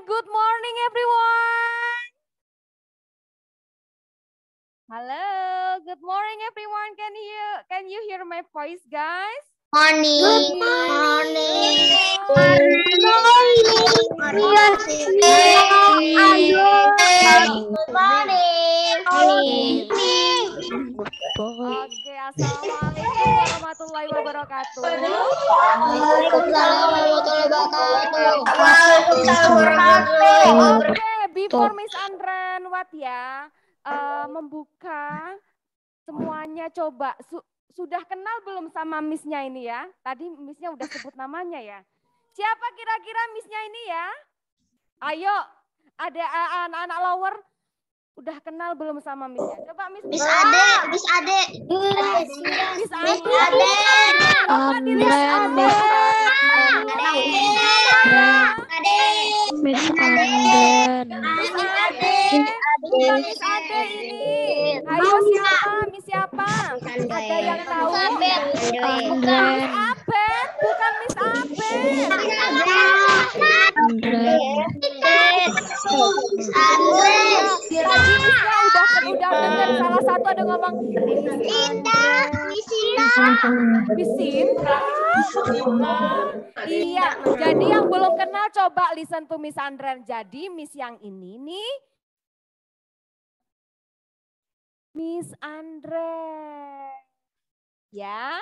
good morning everyone. Hello, good morning everyone. Can you hear my voice, guys? Morning. Good morning. Good morning. Oke, assalamualaikum warahmatullahi wabarakatuh. Waalaikumsalam warahmatullahi wabarakatuh. Oke, before Miss Andren Watia membuka semuanya, coba sudah kenal belum sama Miss-nya ini ya? Tadi Miss-nya udah sebut namanya ya. Siapa kira-kira Miss-nya ini ya? Ayo, ada anak-anak lower udah kenal belum sama Miss-nya? Coba Miss Miss Ade. Miss Ade. Miss Ade. Bukan Miss Ade ini. Ayo siapa? Miss siapa? Ada yang tahu? Miss Abed, bukan Miss Abed. Tadi Miss-nya udah dengar salah satu ada ngomong Miss Sinta. Iya, jadi yang belum kenal coba listen to Miss Andren. Jadi Miss yang ini nih Miss Andren. Ya.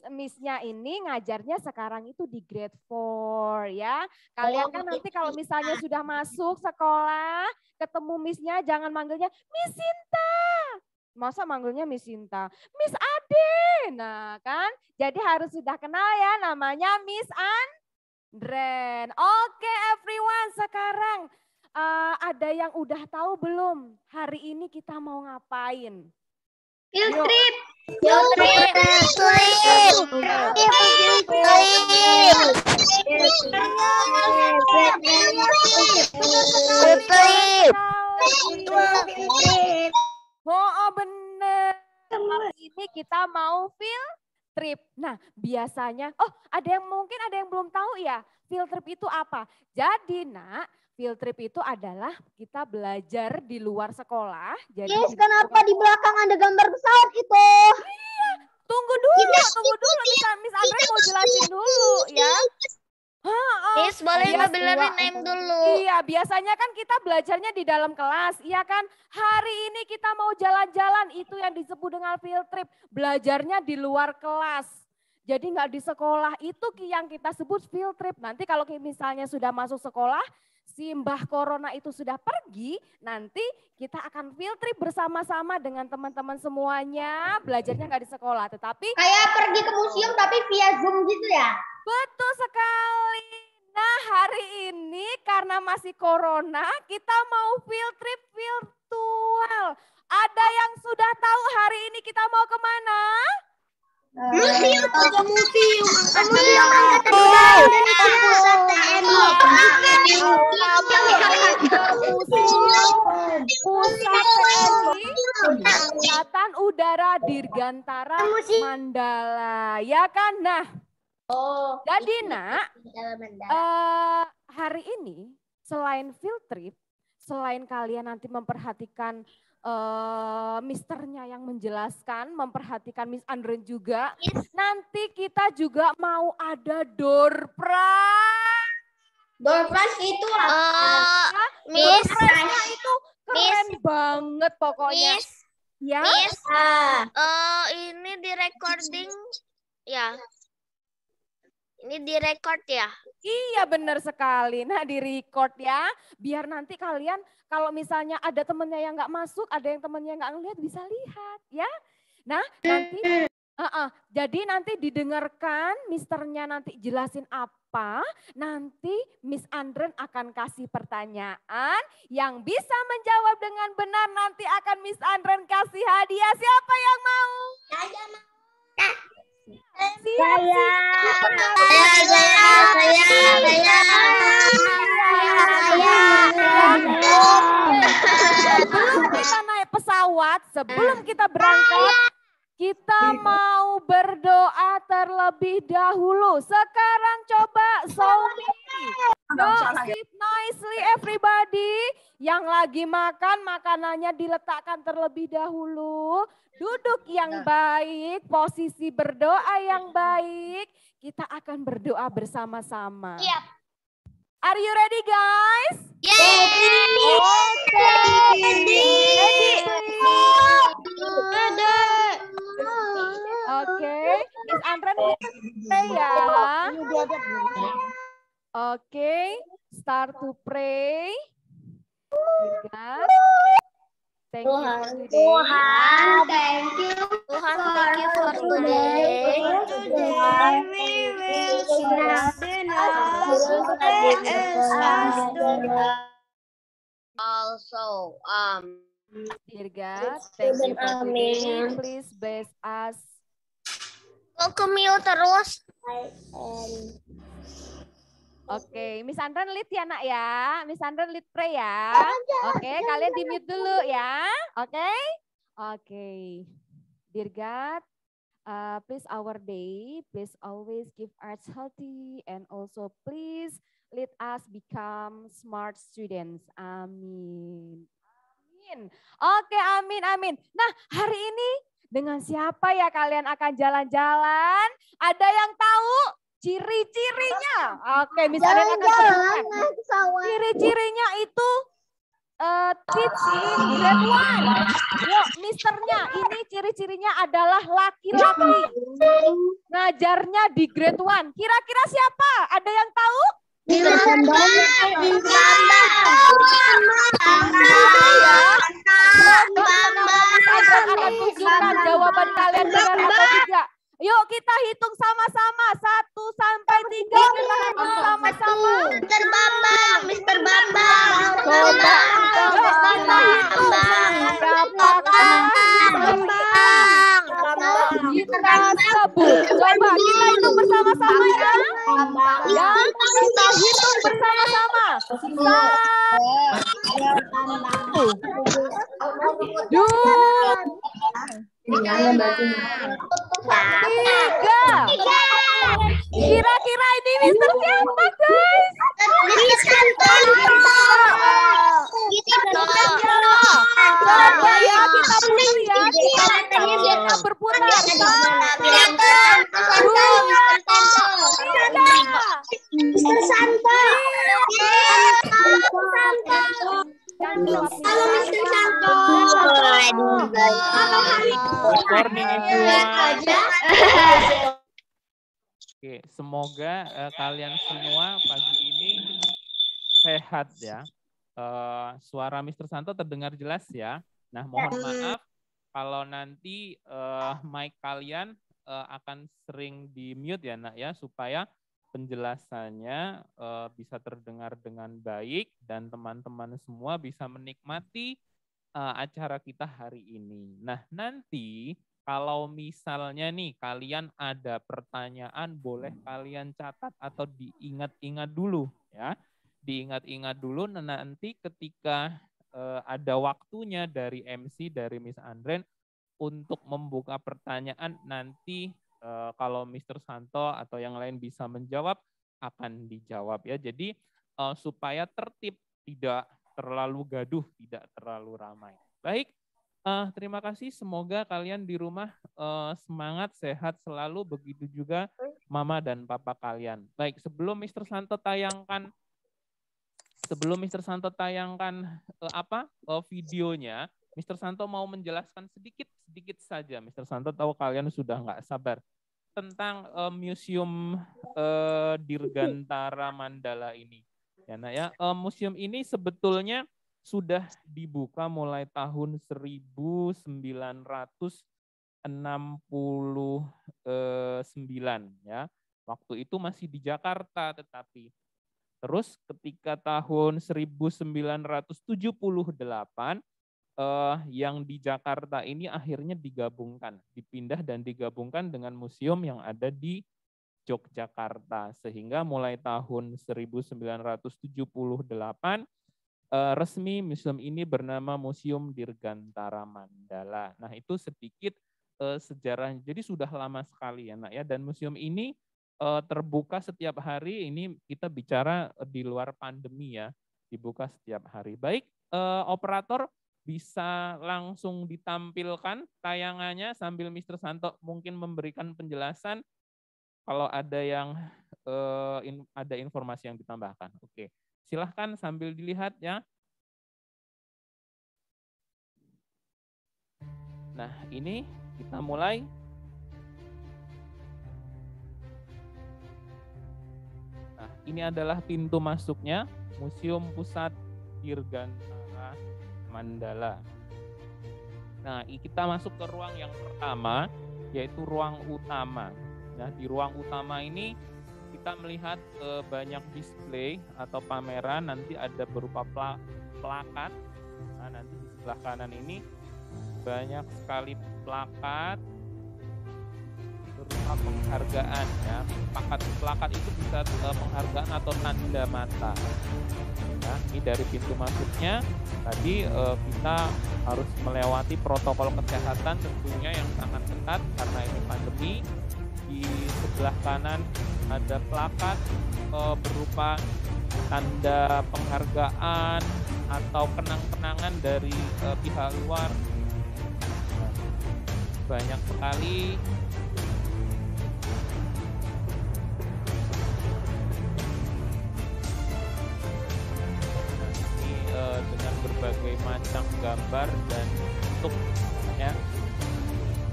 Miss-nya ini ngajarnya sekarang itu di grade 4 ya. Kalian kan nanti kalau misalnya sudah masuk sekolah, ketemu Miss-nya jangan manggilnya Miss Sinta. Masa manggilnya Miss Sinta? Miss Ade. Nah kan, jadi harus sudah kenal ya namanya Miss Andren. Oke everyone, sekarang ada yang udah tahu belum hari ini kita mau ngapain? Field Yuk. trip. Oh bener. Hari ini kita mau field trip. Nah biasanya, ada yang belum tahu ya field trip itu apa. Jadi nak, field trip itu adalah kita belajar di luar sekolah. Jadi Kenapa di belakang ada gambar pesawat itu? Iya, tunggu dulu. Miss Andre mau jelasin dulu ya. Miss, boleh nggak benerin name dulu? Iya, biasanya kan kita belajarnya di dalam kelas, iya kan? Hari ini kita mau jalan-jalan, itu yang disebut dengan field trip. Belajarnya di luar kelas. Jadi nggak di sekolah, itu yang kita sebut field trip. Nanti kalau misalnya sudah masuk sekolah, si Mbah Corona itu sudah pergi, nanti kita akan field trip bersama-sama dengan teman-teman semuanya. Belajarnya nggak di sekolah, tetapi Kayak pergi ke museum tapi via Zoom gitu ya? betul sekali. Nah hari ini karena masih corona kita mau field trip virtual. Ada yang sudah tahu hari ini kita mau kemana? Museum. Angkatan Udara dan Pusat TNI. Pusat TNI Angkatan Udara Dirgantara Mandala. Ya kan? Nah, jadi nak, hari ini selain field trip, selain kalian nanti memperhatikan misternya yang menjelaskan, memperhatikan Miss Andren juga, nanti kita juga mau ada door prize. Door prize itu Door prize-nya itu keren banget pokoknya. Ya. Ini di recording ya. Ini di record ya? Iya benar sekali. Nah di record ya. Biar nanti kalian kalau misalnya ada temennya yang nggak masuk, ada yang temennya nggak ngeliat bisa lihat ya. Nah nanti jadi nanti didengarkan misternya nanti jelasin apa. Nanti Miss Andren akan kasih pertanyaan. Yang bisa menjawab dengan benar nanti akan Miss Andren kasih hadiah. Siapa yang mau? Sebelum kita berangkat, kita mau berdoa terlebih dahulu. Sekarang coba show me Sit nicely everybody. Yang lagi makan, makanannya diletakkan terlebih dahulu. Duduk yang baik, posisi berdoa yang baik. Kita akan berdoa bersama-sama. Siap. Are you ready guys? Ready. Oke, Miss Andren pray ya. Oke, start to pray. Thank you for today. Tuhan, thank you. Tuhan, thank you for today. Today we will strengthen us, Also, Dear God, thank you for today. Please bless us. kok ke mute terus? Oke, Miss Andren lead ya nak ya. Miss Andren lead pray ya. Oke, kalian di mute dulu ya. Oke. Oke. Dear God, please our day, please always give us healthy and also please let us become smart students. Amin. Amin. Oke, amin, amin. Nah, hari ini dengan siapa ya kalian akan jalan-jalan? Ada yang tahu ciri-cirinya? Oke, misalnya akan sebutkan. Ciri-cirinya itu teach in grade 1. Yuk, misternya ini ciri-cirinya adalah laki-laki. Ngajarnya di grade 1. Kira-kira siapa? Ada yang tahu? Akan tunjukkan jawaban kalian benar atau tidak. Yuk kita hitung sama-sama 1 sampai 3 kita hitung sama-sama. Mr. Bambang, Mr. Bambang. Coba kita hitung berapakah kita sebut. Coba kita hitung bersama-sama ya. Ya, kita hitung bersama-sama. 1, 2, 3. Kira-kira ini Mister siapa guys? Coba ya kita putar ya. Kita berputar. 1, 2, 3. Mr. Santo. Halo Mr. Santo. Good morning everyone. Oke, semoga kalian semua pagi ini sehat ya. Suara Mr. Santo terdengar jelas ya. Nah, mohon maaf kalau nanti mic kalian akan sering di mute ya nak ya, supaya penjelasannya bisa terdengar dengan baik dan teman-teman semua bisa menikmati acara kita hari ini. Nah, nanti kalau misalnya nih kalian ada pertanyaan, boleh kalian catat atau diingat-ingat dulu ya. Diingat-ingat dulu, nanti ketika ada waktunya dari MC, dari Miss Andren untuk membuka pertanyaan, nanti kalau Mr. Santo atau yang lain bisa menjawab, akan dijawab ya. Jadi supaya tertib, tidak terlalu gaduh, tidak terlalu ramai. Baik, terima kasih. Semoga kalian di rumah semangat, sehat selalu. Begitu juga mama dan papa kalian. Baik, sebelum Mr. Santo tayangkan videonya, Mr. Santo mau menjelaskan sedikit saja. Mr. Santo tahu kalian sudah nggak sabar tentang museum Dirgantara Mandala ini. Ya, nah ya, museum ini sebetulnya sudah dibuka mulai tahun 1969 ya. Waktu itu masih di Jakarta, tetapi terus ketika tahun 1978 yang di Jakarta ini akhirnya digabungkan, dipindah dan digabungkan dengan museum yang ada di Yogyakarta, sehingga mulai tahun 1978 resmi museum ini bernama Museum Dirgantara Mandala. Nah, itu sedikit sejarahnya. Jadi sudah lama sekali ya nak ya, dan museum ini terbuka setiap hari. Ini kita bicara di luar pandemi ya, dibuka setiap hari. Baik, operator bisa langsung ditampilkan tayangannya sambil Mr. Santo mungkin memberikan penjelasan kalau ada yang ada informasi yang ditambahkan. Oke, silahkan sambil dilihat ya. Nah, ini kita mulai. Nah, ini adalah pintu masuknya Museum Pusat Dirgantara Mandala. Nah, kita masuk ke ruang yang pertama, yaitu ruang utama. Nah, di ruang utama ini kita melihat banyak display atau pameran, nanti ada berupa plakat. Nah, nanti di sebelah kanan ini banyak sekali plakat berupa penghargaan ya. Plakat itu bisa penghargaan atau tanda mata. Nah, ini dari pintu masuknya. Tadi kita harus melewati protokol kesehatan tentunya yang sangat ketat karena ini pandemi. Di sebelah kanan ada plakat berupa tanda penghargaan atau kenang-kenangan dari pihak luar. Banyak sekali. Ini dengan berbagai macam gambar dan bentuk ya.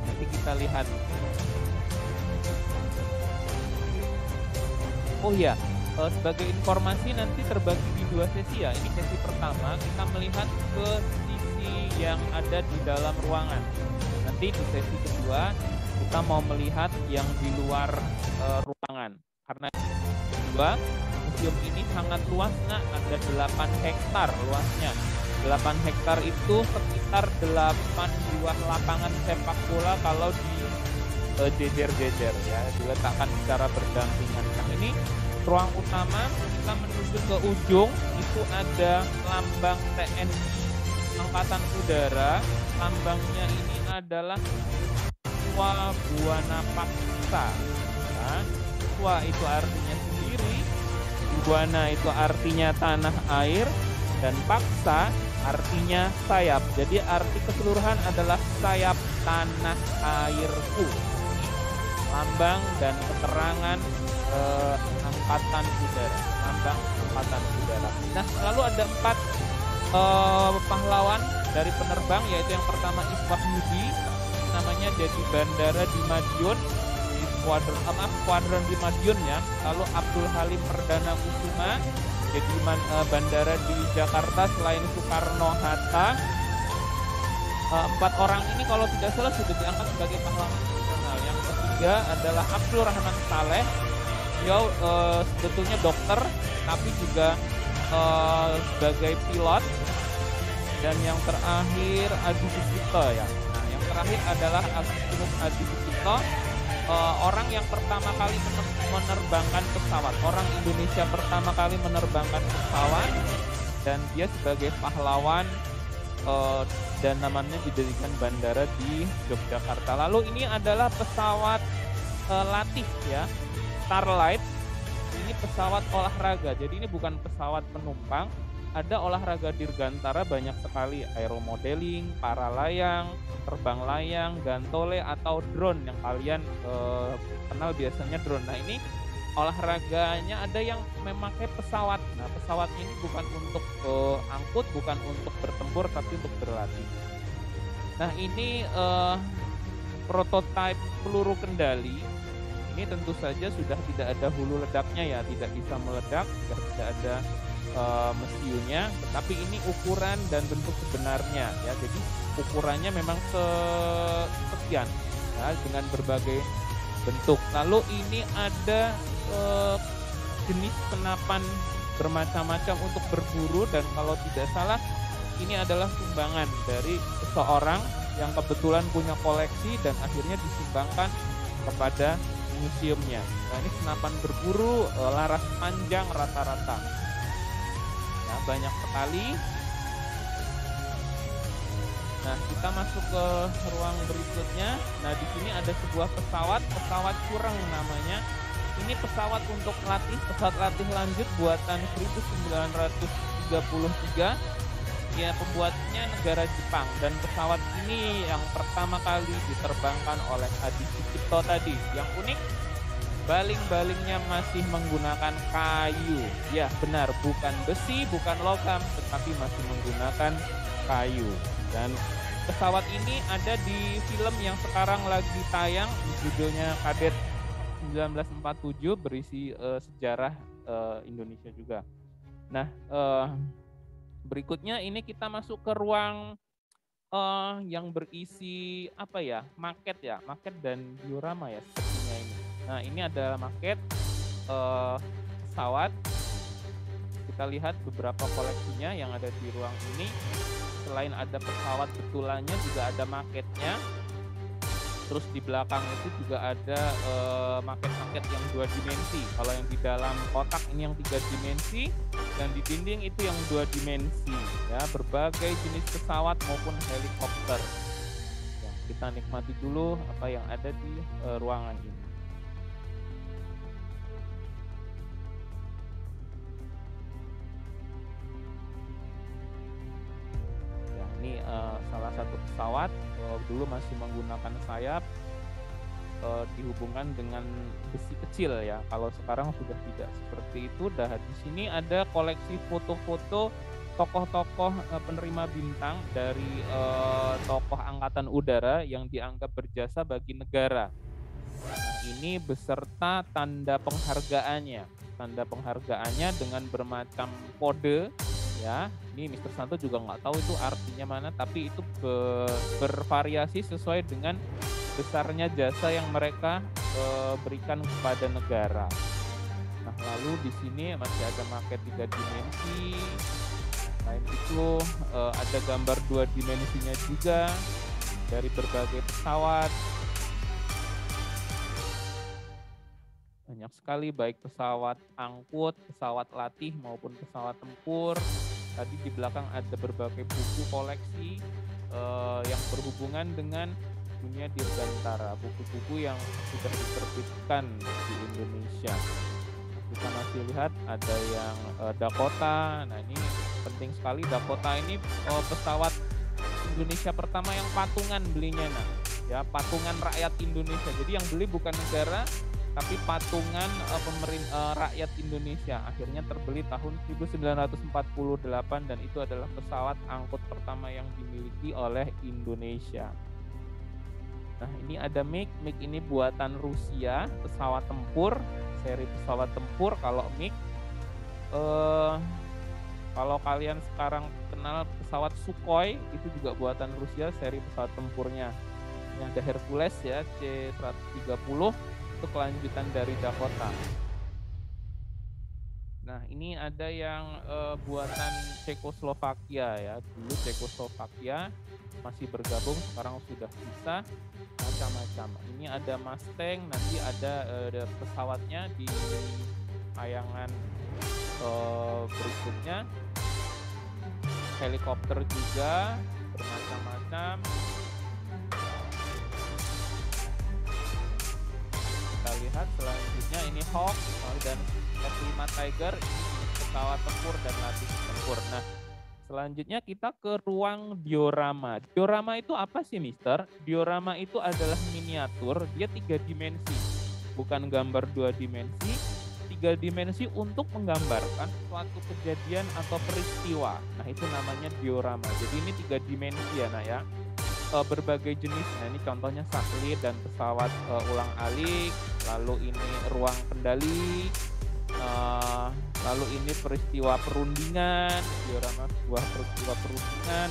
Nanti kita lihat. Oh ya, sebagai informasi nanti terbagi di 2 sesi ya. Ini sesi pertama kita melihat ke sisi yang ada di dalam ruangan. Nanti di sesi kedua kita mau melihat yang di luar ruangan. Karena kedua, museum ini sangat luas, nah, ada 8 hektar luasnya. 8 hektar itu sekitar 8 buah lapangan sepak bola kalau di jejer-jejer ya, diletakkan secara berdampingan. Nah, ini ruang utama, kita menuju ke ujung itu ada lambang TNI Angkatan Udara. Lambangnya ini adalah Tua Buana Paksa. Nah, Tua itu artinya sendiri, Buana itu artinya tanah air, dan Paksa artinya sayap. Jadi arti keseluruhan adalah sayap tanah airku. Lambang dan keterangan Angkatan Udara, lambang Angkatan Udara. Nah, lalu ada 4 pahlawan dari penerbang, yaitu yang pertama Iswah Yudi, namanya jadi bandara di Madiun, di skuadron di Madiun ya. Lalu Abdul Halim Perdana Kusuma, jadi bandara di Jakarta selain Soekarno-Hatta. 4 orang ini kalau tidak salah sudah diangkat sebagai pahlawan nasional. Yang ketiga adalah Abdul Rahman Saleh. Beliau sebetulnya dokter, tapi juga sebagai pilot. Dan yang terakhir Adi Sucipto ya. Nah, yang terakhir adalah Agustinus Adi Sucipto, orang yang pertama kali menerbangkan pesawat, orang Indonesia pertama kali menerbangkan pesawat, dan dia sebagai pahlawan dan namanya didirikan bandara di Yogyakarta. Lalu ini adalah pesawat latih ya, Starlight. Ini pesawat olahraga, jadi ini bukan pesawat penumpang. Ada olahraga dirgantara banyak sekali, aeromodeling, paralayang, terbang layang, gantole atau drone yang kalian kenal biasanya drone. Nah, ini olahraganya ada yang memakai pesawat. Nah, pesawat ini bukan untuk angkut, bukan untuk bertempur, tapi untuk berlatih. Nah, ini prototipe peluru kendali. Ini tentu saja sudah tidak ada hulu ledaknya ya, tidak bisa meledak, sudah tidak ada mesiunya, tetapi ini ukuran dan bentuk sebenarnya ya. Jadi ukurannya memang sekian ya, dengan berbagai bentuk. Lalu ini ada jenis senapan bermacam-macam untuk berburu, dan kalau tidak salah ini adalah sumbangan dari seseorang yang kebetulan punya koleksi dan akhirnya disumbangkan kepada museumnya. Nah, ini senapan berburu laras panjang rata-rata. Ya, banyak sekali. Nah, kita masuk ke ruang berikutnya. Nah, di sini ada sebuah pesawat cureng namanya. Ini pesawat untuk latih, pesawat latih lanjut buatan 1933. Ya, pembuatnya negara Jepang, dan pesawat ini yang pertama kali diterbangkan oleh Adi Sucipto tadi. Yang unik, baling-balingnya masih menggunakan kayu. Ya, benar, bukan besi, bukan logam, tetapi masih menggunakan kayu. Dan pesawat ini ada di film yang sekarang lagi tayang, judulnya Kadet 1947, berisi sejarah Indonesia juga. Nah, berikutnya ini kita masuk ke ruang yang berisi apa ya, maket dan diorama ya sepertinya ini. Nah, ini adalah maket pesawat. Kita lihat beberapa koleksinya yang ada di ruang ini. Selain ada pesawat betulannya, juga ada maketnya. Terus di belakang itu juga ada maket-maket yang 2 dimensi. Kalau yang di dalam kotak ini yang 3 dimensi, dan di dinding itu yang 2 dimensi. Ya, berbagai jenis pesawat maupun helikopter. Ya, kita nikmati dulu apa yang ada di ruangan ini. Ya, ini salah satu pesawat dulu masih menggunakan sayap, dihubungkan dengan besi kecil ya. Kalau sekarang sudah tidak seperti itu. Dan di sini ada koleksi foto-foto tokoh-tokoh penerima bintang dari tokoh angkatan udara yang dianggap berjasa bagi negara. Nah, ini beserta tanda penghargaannya. Tanda penghargaannya dengan bermacam kode. Ya, ini Mr. Santo juga nggak tahu itu artinya mana, tapi itu bervariasi sesuai dengan besarnya jasa yang mereka berikan kepada negara. Nah, lalu di sini masih ada maket 3 dimensi. Selain itu ada gambar 2 dimensinya juga dari berbagai pesawat. Banyak sekali, baik pesawat angkut, pesawat latih maupun pesawat tempur. Tadi di belakang ada berbagai buku koleksi yang berhubungan dengan dunia dirgantara, buku-buku yang sudah diterbitkan di Indonesia. Kita masih lihat ada yang Dakota. Nah, ini penting sekali. Dakota ini pesawat Indonesia pertama yang patungan belinya, nah ya, patungan rakyat Indonesia. Jadi yang beli bukan negara, tapi patungan rakyat Indonesia. Akhirnya terbeli tahun 1948, dan itu adalah pesawat angkut pertama yang dimiliki oleh Indonesia. Nah, ini ada MiG. MiG ini buatan Rusia, pesawat tempur, seri pesawat tempur. Kalau MiG, kalau kalian sekarang kenal pesawat Sukhoi, itu juga buatan Rusia, seri pesawat tempurnya. Ini ada Hercules ya, C-130, itu kelanjutan dari Dakota. Nah, ini ada yang buatan Cekoslovakia ya. Dulu Cekoslovakia masih bergabung, sekarang sudah bisa, macam-macam. Ini ada Mustang, nanti ada pesawatnya di tayangan berikutnya. Helikopter juga bermacam-macam. Kita lihat selanjutnya ini Hawk dan F-5 Tiger, ini pesawat tempur dan latih tempur. Nah, selanjutnya kita ke ruang diorama. Diorama itu apa sih, Mister? Diorama itu adalah miniatur, dia 3 dimensi. Bukan gambar 2 dimensi, 3 dimensi untuk menggambarkan suatu kejadian atau peristiwa. Nah, itu namanya diorama. Jadi ini 3 dimensi ya, Nak ya. Berbagai jenis. Nah, ini contohnya satelit dan pesawat ulang-alik. Lalu ini ruang kendali. Lalu ini peristiwa perundingan, diorama sebuah peristiwa perundingan.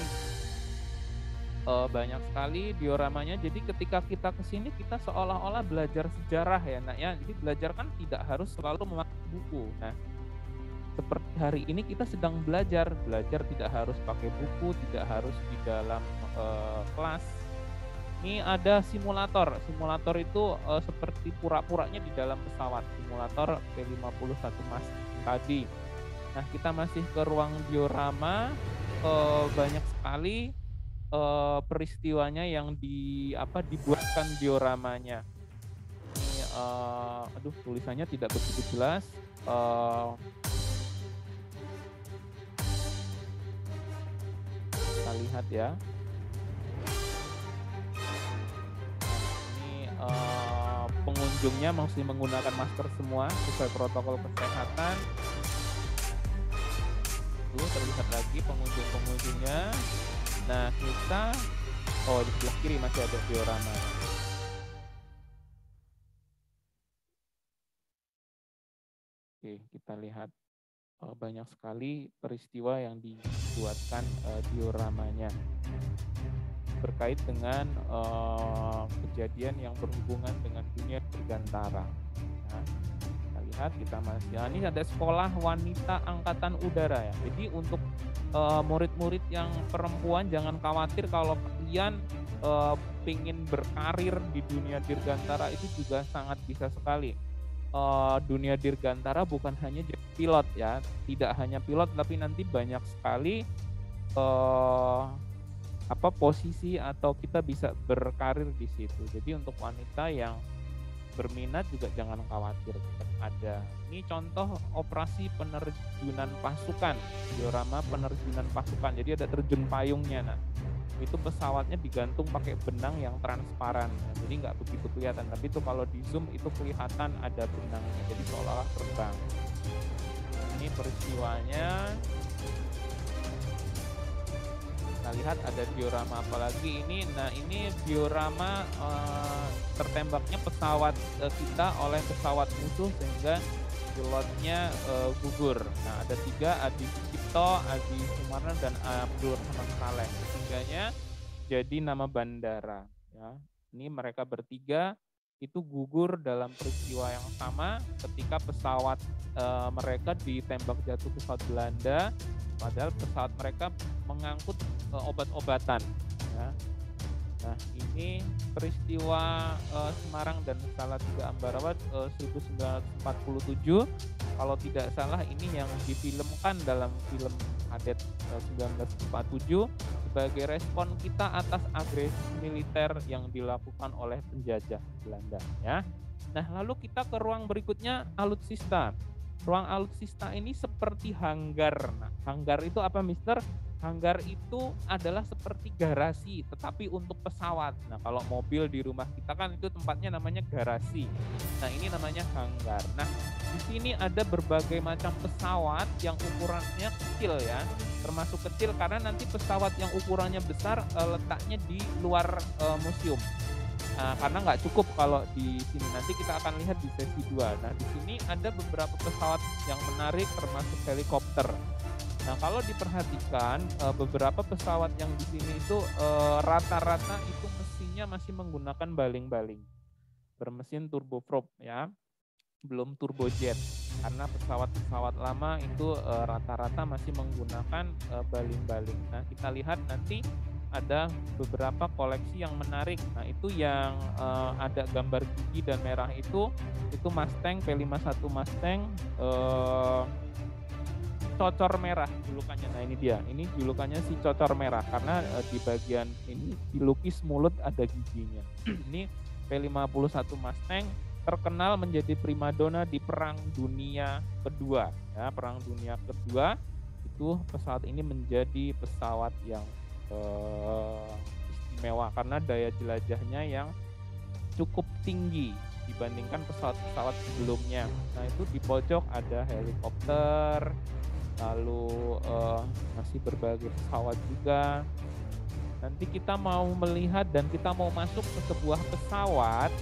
Banyak sekali dioramanya. Jadi ketika kita kesini, kita seolah-olah belajar sejarah ya, Nak ya. Jadi belajar kan tidak harus selalu memakai buku. Nah, seperti hari ini kita sedang belajar tidak harus pakai buku, tidak harus di dalam kelas. Ini ada simulator. Simulator itu seperti pura-puranya di dalam pesawat. Simulator P51 Mas tadi. Nah, kita masih ke ruang diorama. Banyak sekali peristiwanya yang dibuatkan dioramanya. Ini aduh tulisannya tidak begitu jelas. Kita lihat ya. Ini pengunjungnya masih menggunakan masker semua sesuai protokol kesehatan. Tuh terlihat lagi pengunjung-pengunjungnya. Nah kita, di sebelah kiri masih ada diorama. Oke, kita lihat banyak sekali peristiwa yang dibuatkan dioramanya berkait dengan kejadian yang berhubungan dengan dunia dirgantara. Nah, kita lihat kita masih ini ada sekolah wanita angkatan udara ya. Jadi untuk murid-murid yang perempuan jangan khawatir kalau kalian ingin berkarir di dunia dirgantara, itu juga sangat bisa sekali. Dunia dirgantara bukan hanya jadi pilot ya, tidak hanya pilot tapi nanti banyak sekali posisi atau kita bisa berkarir di situ. Jadi untuk wanita yang berminat juga jangan khawatir, tetap ada. Ini contoh operasi penerjunan pasukan, diorama penerjunan pasukan. Jadi ada terjun payungnya. Nah, itu pesawatnya digantung pakai benang yang transparan. Nah, jadi nggak begitu kelihatan, tapi itu kalau di zoom itu kelihatan ada benangnya. Jadi seolah-olah terbang. Nah, ini peristiwanya. Kita lihat ada diorama apalagi ini. Nah ini diorama tertembaknya pesawat kita oleh pesawat musuh sehingga pilotnya gugur. Nah ada 3, Adi Sucipto, Adi Sumarno, dan Abdul Rahman Saleh. Tiganya jadi nama bandara. Ya. Ini mereka bertiga itu gugur dalam peristiwa yang sama ketika pesawat mereka ditembak jatuh pesawat Belanda. Padahal pesawat mereka mengangkut obat-obatan. Ya. Nah ini peristiwa Semarang dan Salatiga Ambarawa 1947. Kalau tidak salah ini yang difilmkan dalam film Kadet 1947 sebagai respon kita atas agresi militer yang dilakukan oleh penjajah Belanda. Ya. Nah lalu kita ke ruang berikutnya, alutsista. Ruang alutsista ini seperti hanggar. Nah, hanggar itu apa, Mister? Hanggar itu adalah seperti garasi, tetapi untuk pesawat. Nah, kalau mobil di rumah kita kan itu tempatnya namanya garasi. Nah, ini namanya hanggar. Nah, di sini ada berbagai macam pesawat yang ukurannya kecil ya, termasuk kecil karena nanti pesawat yang ukurannya besar letaknya di luar museum. Karena nggak cukup kalau di sini, nanti kita akan lihat di sesi 2. Nah di sini ada beberapa pesawat yang menarik termasuk helikopter. Nah kalau diperhatikan beberapa pesawat yang di sini itu rata-rata itu mesinnya masih menggunakan baling-baling bermesin turboprop ya, belum turbojet. Karena pesawat-pesawat lama itu rata-rata masih menggunakan baling-baling. Nah kita lihat nanti ada beberapa koleksi yang menarik. Nah itu yang ada gambar gigi dan merah itu Mustang P51 Mustang cocor merah julukannya. Nah ini dia, ini julukannya si cocor merah karena di bagian ini dilukis mulut ada giginya. Ini P51 Mustang terkenal menjadi primadona di Perang Dunia Kedua. Ya, Perang Dunia Kedua itu pesawat ini menjadi pesawat yang istimewa karena daya jelajahnya yang cukup tinggi dibandingkan pesawat-pesawat sebelumnya. Nah itu di pojok ada helikopter, lalu masih berbagai pesawat juga. Nanti kita mau melihat dan kita mau masuk ke sebuah pesawat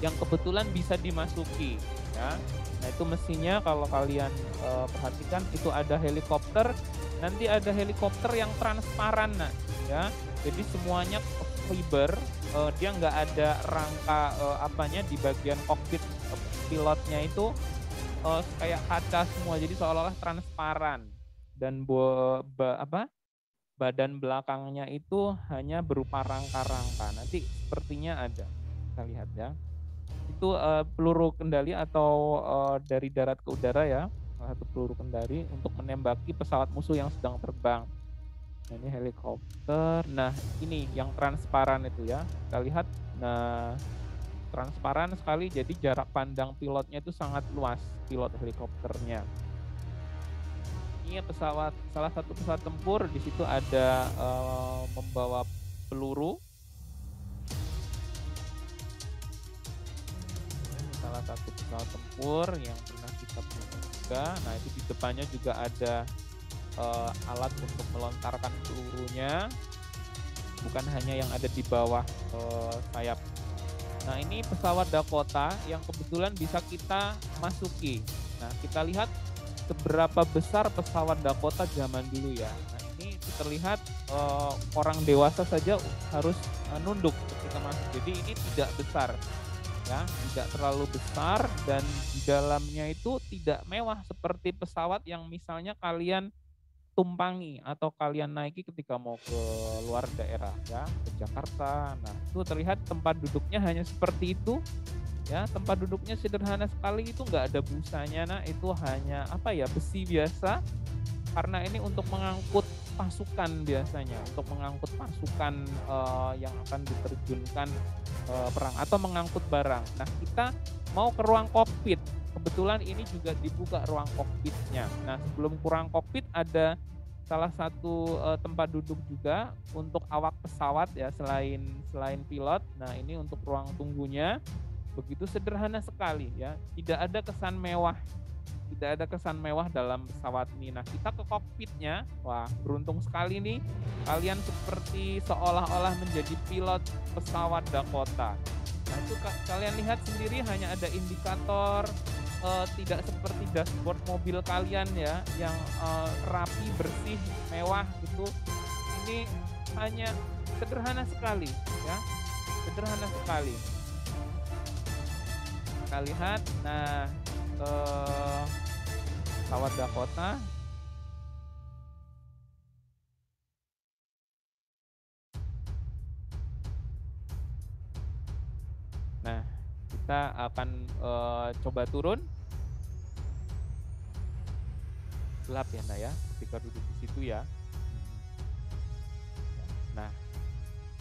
yang kebetulan bisa dimasuki ya. Nah itu mesinnya kalau kalian perhatikan itu ada helikopter. Nanti ada helikopter yang transparan, nah, ya. Jadi semuanya fiber, dia nggak ada rangka apanya di bagian kokpit pilotnya itu kayak kaca semua, jadi seolah-olah transparan. Dan badan belakangnya itu hanya berupa rangka-rangka. Nanti sepertinya ada, kita lihat ya. Itu peluru kendali atau dari darat ke udara ya. Satu peluru kendali untuk menembaki pesawat musuh yang sedang terbang. Nah, ini helikopter. Nah, ini yang transparan itu ya. Kita lihat. Nah, transparan sekali, jadi jarak pandang pilotnya itu sangat luas, pilot helikopternya. Ini pesawat, salah satu pesawat tempur, di situ ada membawa peluru. Ini salah satu pesawat tempur yang pernah kita punya juga. Nah, itu di depannya juga ada alat untuk melontarkan pelurunya, bukan hanya yang ada di bawah sayap. Nah, ini pesawat Dakota yang kebetulan bisa kita masuki. Nah, kita lihat seberapa besar pesawat Dakota zaman dulu ya. Nah, ini terlihat orang dewasa saja harus nunduk ketika masuk. Jadi ini tidak besar, ya, tidak terlalu besar, dan di dalamnya itu tidak mewah seperti pesawat yang misalnya kalian tumpangi atau kalian naiki ketika mau ke luar daerah, ya, ke Jakarta. Nah, itu terlihat tempat duduknya hanya seperti itu, ya, tempat duduknya sederhana sekali, itu nggak ada busanya. Nah, itu hanya apa ya, besi biasa, karena ini untuk mengangkut pasukan biasanya, untuk mengangkut pasukan yang akan diterjunkan perang atau mengangkut barang. Nah, kita mau ke ruang kokpit. Kebetulan ini juga dibuka ruang kokpitnya. Nah, sebelum ke ruang kokpit ada salah satu tempat duduk juga untuk awak pesawat, ya, selain pilot. Nah, ini untuk ruang tunggunya begitu sederhana sekali, ya. Tidak ada kesan mewah. Tidak ada kesan mewah dalam pesawat ini. Nah, kita ke kokpitnya. Wah, beruntung sekali nih. Kalian seperti seolah-olah menjadi pilot pesawat Dakota. Nah, itu kalian lihat sendiri, hanya ada indikator, tidak seperti dashboard mobil kalian, ya, yang rapi, bersih, mewah gitu. Ini hanya sederhana sekali, ya, sederhana sekali. Kita lihat, nah, pesawat Dakota. Nah, kita akan coba turun. Gelap ya, Nak, ya, ketika duduk di situ, ya. Nah,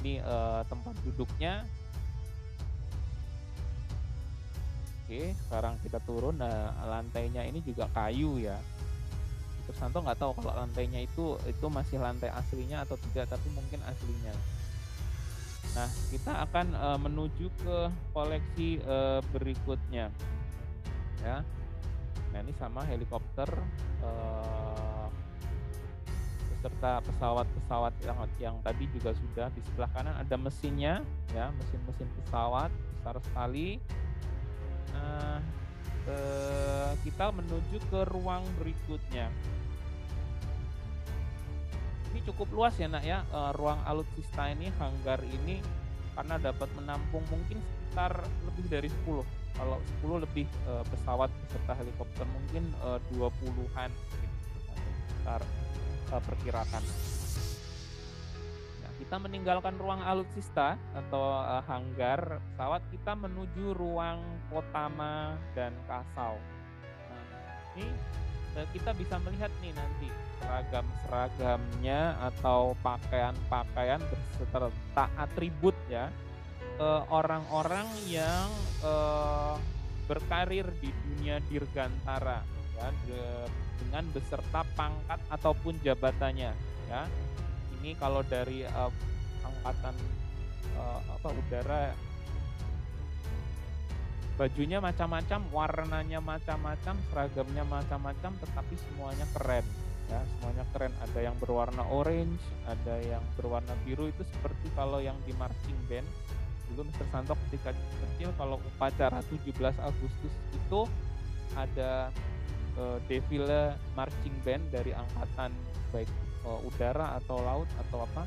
ini tempat duduknya. Oke, sekarang kita turun. Nah, lantainya ini juga kayu, ya. Terus Santo nggak tahu kalau lantainya itu masih lantai aslinya atau tidak, tapi mungkin aslinya. Nah, kita akan menuju ke koleksi berikutnya, ya. Nah, ini sama helikopter beserta pesawat-pesawat yang tadi juga sudah. Di sebelah kanan ada mesinnya, ya, mesin-mesin pesawat besar sekali. Nah, kita menuju ke ruang berikutnya. Ini cukup luas ya, Nak, ya, ruang alutsista ini, hanggar ini, karena dapat menampung mungkin sekitar lebih dari 10. Kalau 10 lebih pesawat beserta helikopter, mungkin 20-an gitu, sekitar perkirakan. Nah, kita meninggalkan ruang alutsista atau hanggar pesawat, kita menuju ruang Kotama dan Kasau. Nah, ini kita bisa melihat nih nanti seragam-seragamnya atau pakaian-pakaian beserta atribut, ya, orang-orang yang berkarir di dunia dirgantara, ya, dengan beserta pangkat ataupun jabatannya, ya. Ini kalau dari angkatan udara, bajunya macam-macam, warnanya macam-macam, seragamnya macam-macam, tetapi semuanya keren, ya, semuanya keren. Ada yang berwarna orange, ada yang berwarna biru. Itu seperti kalau yang di marching band dulu, Mr. Santo ketika kecil, kalau upacara 17 Agustus itu ada defile marching band dari angkatan baik udara atau laut atau apa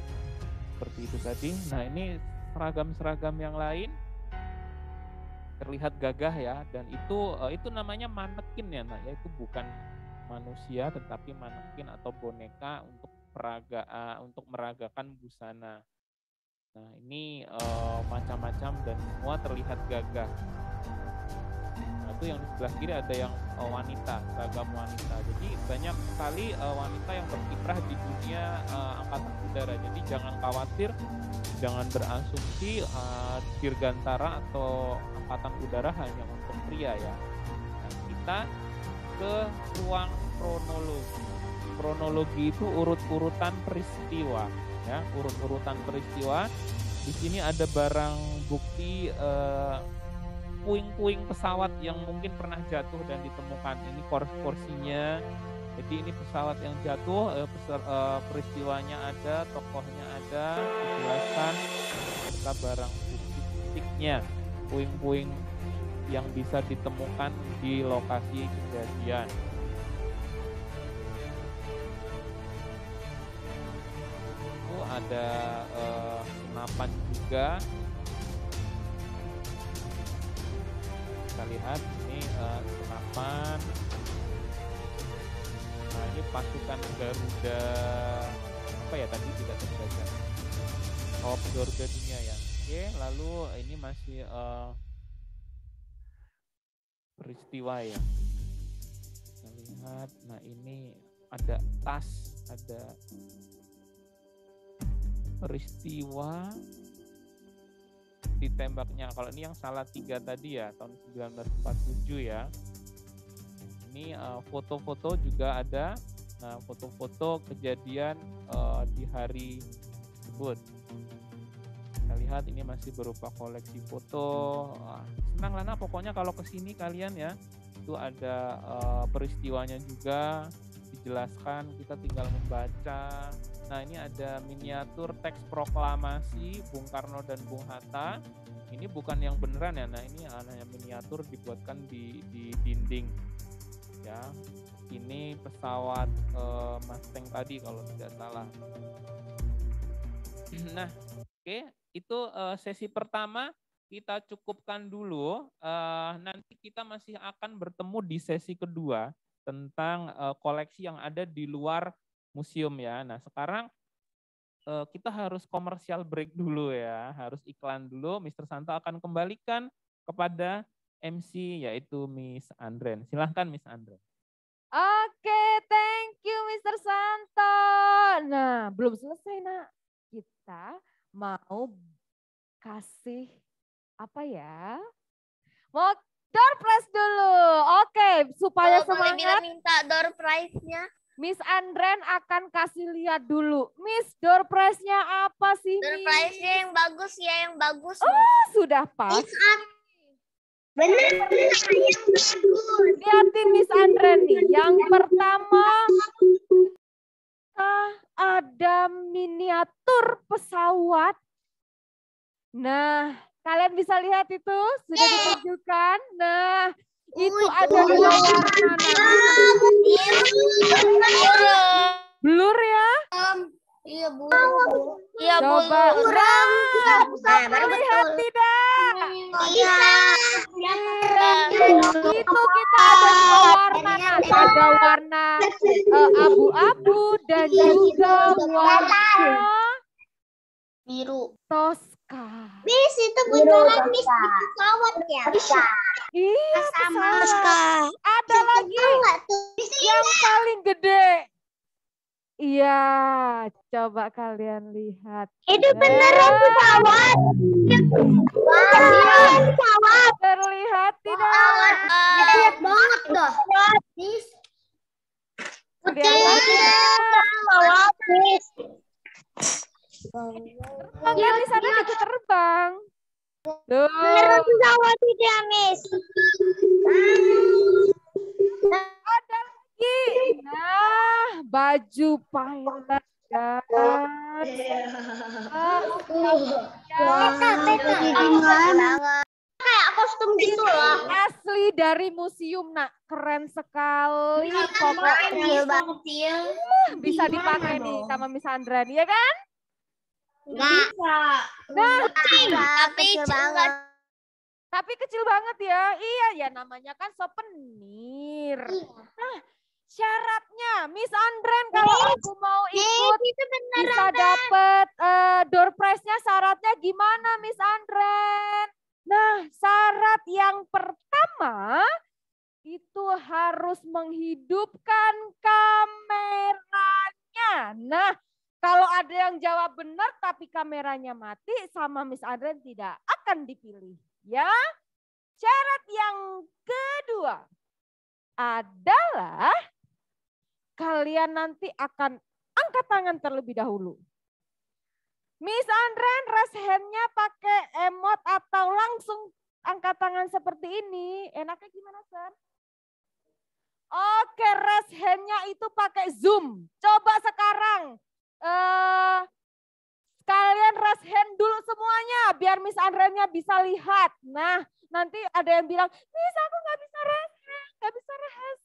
seperti itu tadi. Nah, ini seragam-seragam yang lain terlihat gagah, ya, dan itu namanya manekin, ya, Nak, ya. Itu bukan manusia tetapi manekin atau boneka untuk meragakan busana. Nah, ini macam-macam dan semua terlihat gagah. Nah, itu itu yang di sebelah kiri ada yang wanita, seragam wanita. Jadi banyak sekali wanita yang berkiprah di dunia angkatan udara. Jadi jangan khawatir, jangan berasumsi dirgantara atau angkatan udara hanya untuk pria ya. Nah, kita ke ruang kronologi. Kronologi itu urut-urutan peristiwa, ya, urut-urutan peristiwa. Di sini ada barang bukti puing-puing pesawat yang mungkin pernah jatuh dan ditemukan. Ini porsinya. Jadi ini pesawat yang jatuh, peristiwanya ada, tokohnya ada, dijelaskan serta barang bukti-buktinya, puing-puing yang bisa ditemukan di lokasi kejadian. Ada senapan juga. Kita lihat ini senapan. Nah, ini pasukan Garuda apa ya tadi tidak terbaca. Oh, Garuda Dunia ya. Oke, lalu ini masih peristiwa ya. Kita lihat. Nah, ini ada tas, ada peristiwa ditembaknya. Kalau ini yang Salatiga tadi ya, tahun 1947 ya. Ini foto-foto juga ada. Nah, foto-foto kejadian di hari tersebut. Kita lihat ini masih berupa koleksi foto. Senang Lana pokoknya kalau kesini kalian ya. Itu ada peristiwanya juga dijelaskan, kita tinggal membaca. Nah, ini ada miniatur teks proklamasi Bung Karno dan Bung Hatta. Ini bukan yang beneran ya. Nah, ini hanya miniatur dibuatkan di dinding. Ya. Ini pesawat Mustang tadi kalau tidak salah. Nah, oke, itu sesi pertama kita cukupkan dulu. Nanti kita masih akan bertemu di sesi kedua tentang koleksi yang ada di luar museum ya. Nah, sekarang kita harus komersial break dulu ya, harus iklan dulu. Mr. Santo akan kembalikan kepada MC yaitu Miss Andren. Silahkan Miss Andren. Oke, thank you Mr. Santo. Nah, belum selesai nak. Kita mau kasih apa ya? Mau door prize dulu. Oke, supaya semangat. Minta door prize-nya. Miss Andren akan kasih lihat dulu. Miss, door prize-nya apa sih? Door prize-nya yang bagus ya, yang bagus. Oh, sudah pas. Benar. Lihatin Miss Andren nih. Yang pertama ada miniatur pesawat. Nah, kalian bisa lihat itu sudah ditunjukkan. Nah, itu ada dua warna. Blur ya? Iya, blur. Iya, Coba. Lihat tidak? Iya. Itu kita ada dua warna. Ada warna abu-abu dan juga warna Biru. Tosca. Miss, itu beneran Miss di pesawat ya? Iya, pesawat. Ada lagi Miss, yang paling gede. Iya, coba kalian lihat. itu beneran pesawat. Wow, pesawat. Terlihat tidak? Lihat banget dah. Miss. Kelihatan tidak? Pesawat, Miss. Terbang ya, di sana juga terbang. Tuh. Beneran pesawat itu ya, Miss. Ada lagi. Nah, baju pilot. Kayak kostum gitu loh. Asli dari museum, nak. Keren sekali. Pokoknya bisa dipakai nih sama Miss Andren, ya kan? Enggak. Nah, Tapi tapi kecil banget ya. Iya, ya namanya kan souvenir. Nah, syaratnya Miss Andren kalau aku mau ikut bisa dapat door prize-nya, syaratnya gimana Miss Andren? Nah, syarat yang pertama itu harus menghidupkan kameranya. Nah, kalau ada yang jawab benar tapi kameranya mati, sama Miss Andren tidak akan dipilih. Ya, syarat yang kedua adalah kalian nanti akan angkat tangan terlebih dahulu. Miss Andren raise hand-nya pakai emot atau langsung angkat tangan seperti ini? Enaknya gimana, Sir? Oke, raise hand-nya itu pakai Zoom. Coba sekarang kalian raise hand dulu semuanya biar Miss Andren-nya bisa lihat. Nah, nanti ada yang bilang, Miss aku nggak bisa raise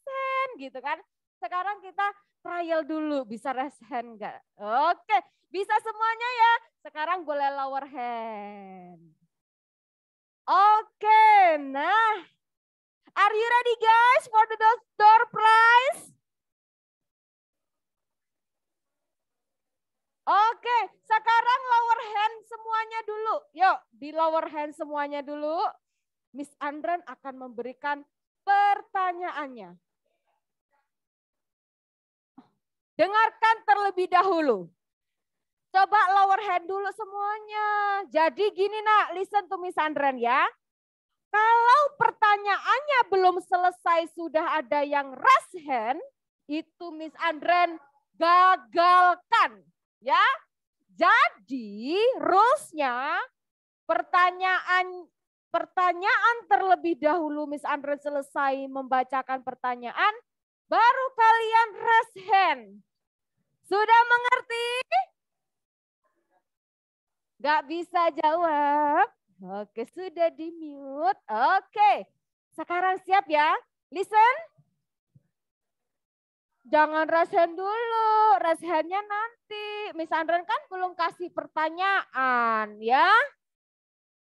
hand gitu kan. Sekarang kita trial dulu, bisa raise hand nggak? Oke, bisa semuanya ya. Sekarang boleh lower hand. Oke, nah. Are you ready guys for the door prize? Oke, sekarang lower hand semuanya dulu. Yuk, di lower hand semuanya dulu. Miss Andren akan memberikan pertanyaannya. Dengarkan terlebih dahulu. Coba lower hand dulu semuanya. Jadi gini nak, listen to Miss Andren ya. Kalau pertanyaannya belum selesai sudah ada yang raise hand, itu Miss Andren gagalkan. Ya, jadi rules-nya pertanyaan terlebih dahulu Miss Andren selesai membacakan pertanyaan, baru kalian raise hand. Sudah mengerti? Gak bisa jawab. Oke, sudah di mute. Oke, sekarang siap ya? Listen. Jangan raise hand dulu, raise hand-nya nanti. Miss Andren kan belum kasih pertanyaan ya.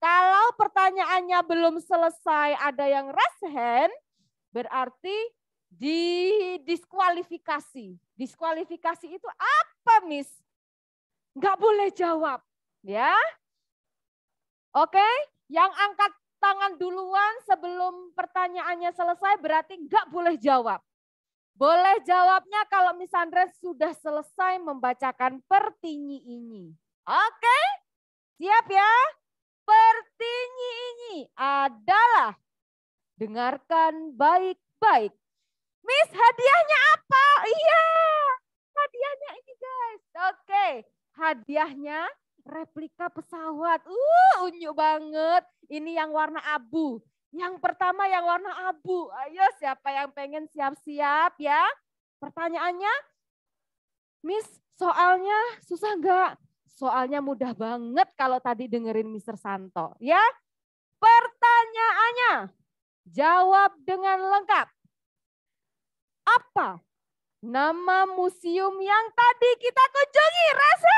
Kalau pertanyaannya belum selesai ada yang raise hand, berarti didiskualifikasi. Diskualifikasi itu apa, Miss? Nggak boleh jawab, ya. Oke, yang angkat tangan duluan sebelum pertanyaannya selesai berarti nggak boleh jawab. Boleh jawabnya kalau Miss Andren sudah selesai membacakan pertinyi ini. Oke, siap ya? Pertinyi ini adalah, dengarkan baik-baik. Miss, hadiahnya apa? Iya, hadiahnya ini guys. Oke, hadiahnya replika pesawat. Unyu banget. Ini yang warna abu. Yang pertama yang warna abu. Ayo siapa yang pengen siap-siap ya. Pertanyaannya, Miss soalnya susah enggak? Soalnya mudah banget kalau tadi dengerin Mr. Santo. Ya, pertanyaannya jawab dengan lengkap. Apa nama museum yang tadi kita kunjungi? Rasa.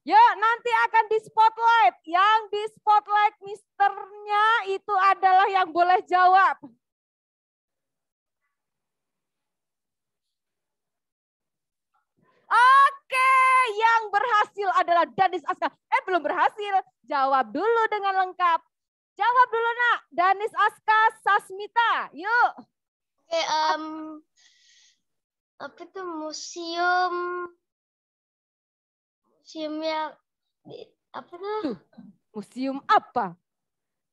Yuk, nanti akan di spotlight. Yang di spotlight misternya itu adalah yang boleh jawab. Oke, yang berhasil adalah Danis Aska. Belum berhasil. Jawab dulu dengan lengkap. Jawab dulu nak. Danis Aska Sasmita. Yuk. Oke, apa itu museum yang apa tuh? Museum apa?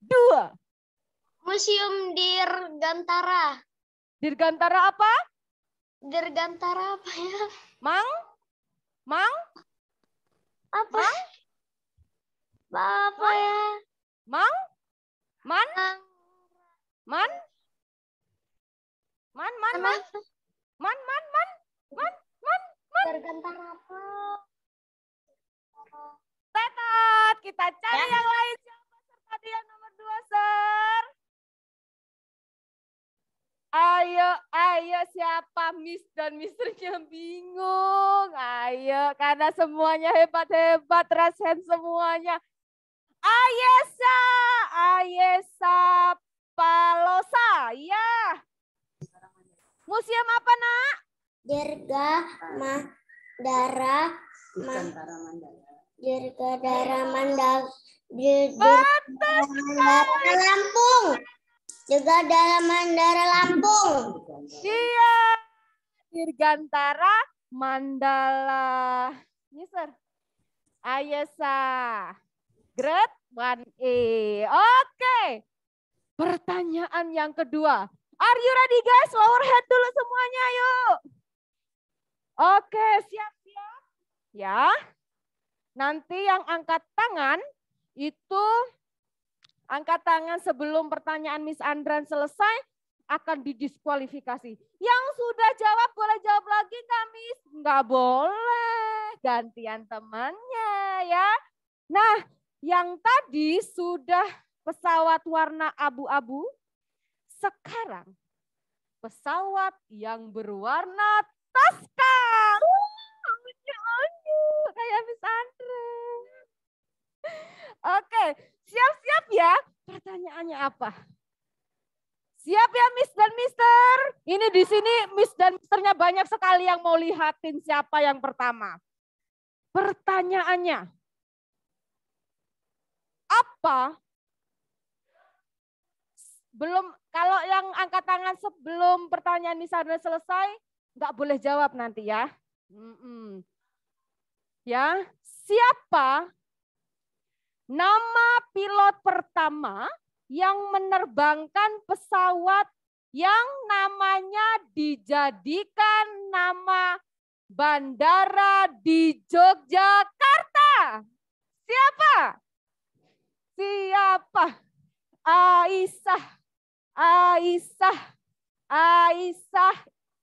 2. Museum Dirgantara. Dirgantara apa? Dirgantara apa ya? Mang? Apa? Apa ya? Mang? Man? Dirgantara apa? Tetot, kita cari yang lain. Siapa tadi yang nomor 2, Sir? Ayo siapa? Miss dan misternya bingung. Ayo, karena semuanya hebat-hebat, raise hand semuanya. Ayesa Palosa, ya. Museum apa, nak? Dirgantara Mandala. Betul sekali. Lampung. Juga dalam Mandara Lampung. Iya. Dirgantara Mandala. Mister. Ayesa. Grade 1A. Oke. Pertanyaan yang kedua. Are you ready guys? Lower hand dulu semuanya yuk. Oke, siap-siap. Ya. Nanti yang angkat tangan itu angkat tangan sebelum pertanyaan Miss Andran selesai akan didiskualifikasi. Yang sudah jawab boleh jawab lagi nggak Miss? Nggak boleh. Gantian temannya ya. Nah, yang tadi sudah pesawat warna abu-abu. Sekarang pesawat yang berwarna Tosca. Unyu-unyu kayak Miss Andre. Oke, siap-siap ya. Pertanyaannya apa? Siap ya Miss dan Mister? Ini di sini Miss dan Misternya banyak sekali yang mau lihatin siapa yang pertama. Pertanyaannya. Apa? Belum, kalau yang angkat tangan sebelum pertanyaan Miss Andra selesai, nggak boleh jawab nanti ya. Ya, siapa nama pilot pertama yang menerbangkan pesawat yang namanya dijadikan nama bandara di Yogyakarta? Siapa? Siapa? Aisyah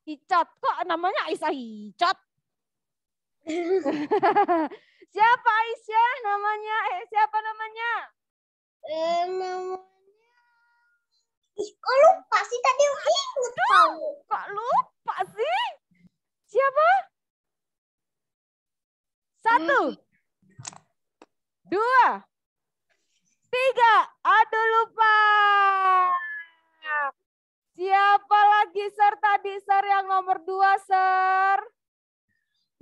Icot. Kok namanya Aisyah Icot? Siapa Aisyah namanya? Siapa namanya? Namanya. Kok lupa sih tadi inget tahu. Kok lupa sih? Siapa? 1, 2, 3. Aduh lupa. Siapa lagi Sir tadi Sir yang nomor 2 Sir?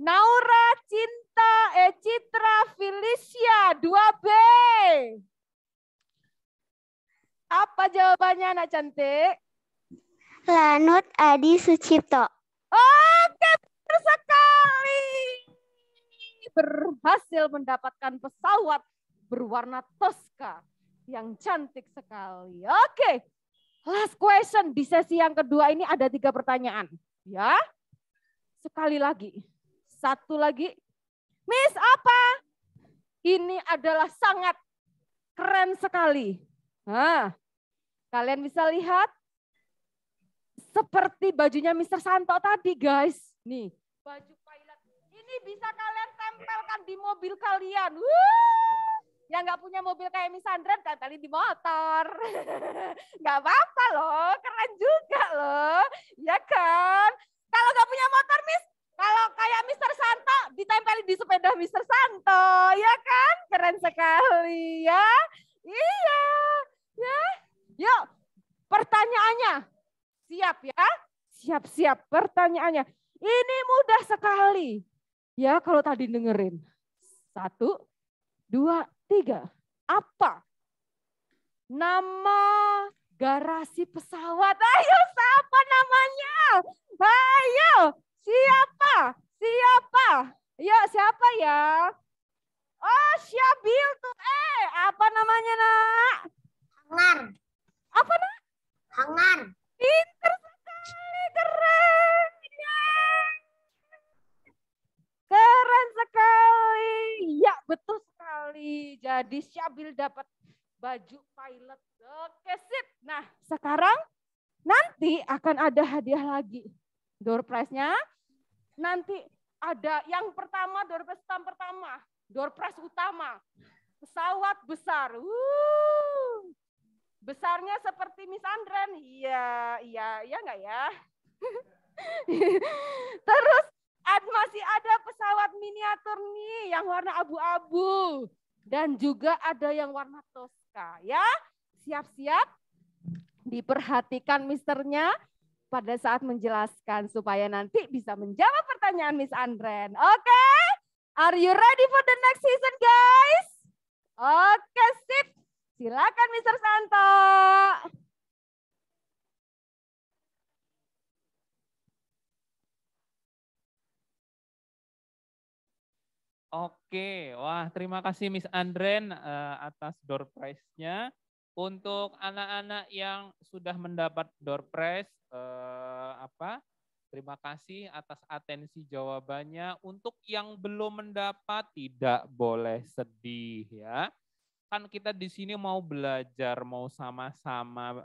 Naura Citra Felicia 2B. Apa jawabannya anak cantik? Lanut Adi Sucipto. Oke, benar sekali. Berhasil mendapatkan pesawat berwarna Tosca yang cantik sekali. Oke, last question di sesi yang kedua ini ada 3 pertanyaan. Ya, sekali lagi, 1 lagi. Miss apa? Ini adalah sangat keren sekali. Nah, kalian bisa lihat seperti bajunya Mr. Santo tadi guys. Nih, baju pilot. Ini bisa kalian tempelkan di mobil kalian. Yang nggak punya mobil kayak Miss Andra, tempelin di motor. Nggak apa-apa loh, keren juga loh. Ya kan? Kalau nggak punya motor, Miss, kalau kayak Mr. Santo, ditempelin di sepeda Mr. Santo. Ya kan? Keren sekali ya. Iya. Ya. Yuk, pertanyaannya. Siap ya? Siap-siap pertanyaannya. Ini mudah sekali. Ya kalau tadi dengerin. 1, 2, 3. Apa nama garasi pesawat? Ayo, siapa namanya? Ayo, siapa? Siapa? Ya, siapa ya? Oh, Syabil tuh. Apa namanya, Nak? Hangar. Apa, Nak? Hangar. Pinter sekali, keren. Keren sekali. Ya, betul sekali. Jadi Syabil dapat baju pilot. Oke, sip. Nah, sekarang nanti akan ada hadiah lagi. Door prize-nya nanti ada yang pertama, door prize pertama. Door prize utama. Pesawat besar. Besarnya seperti Miss Andren. Iya enggak ya? Terus masih ada pesawat miniatur nih yang warna abu-abu. Dan juga ada yang warna Tosca ya. Siap-siap. Diperhatikan misternya pada saat menjelaskan supaya nanti bisa menjawab pertanyaan Miss Andren. Oke? Are you ready for the next season guys? Oke, sip. Silakan Mr. Santo. Oke, wah terima kasih Miss Andren atas door prize-nya. Untuk anak-anak yang sudah mendapat door prize, terima kasih atas atensi jawabannya. Untuk yang belum mendapat, tidak boleh sedih ya. Kan kita di sini mau belajar, mau sama-sama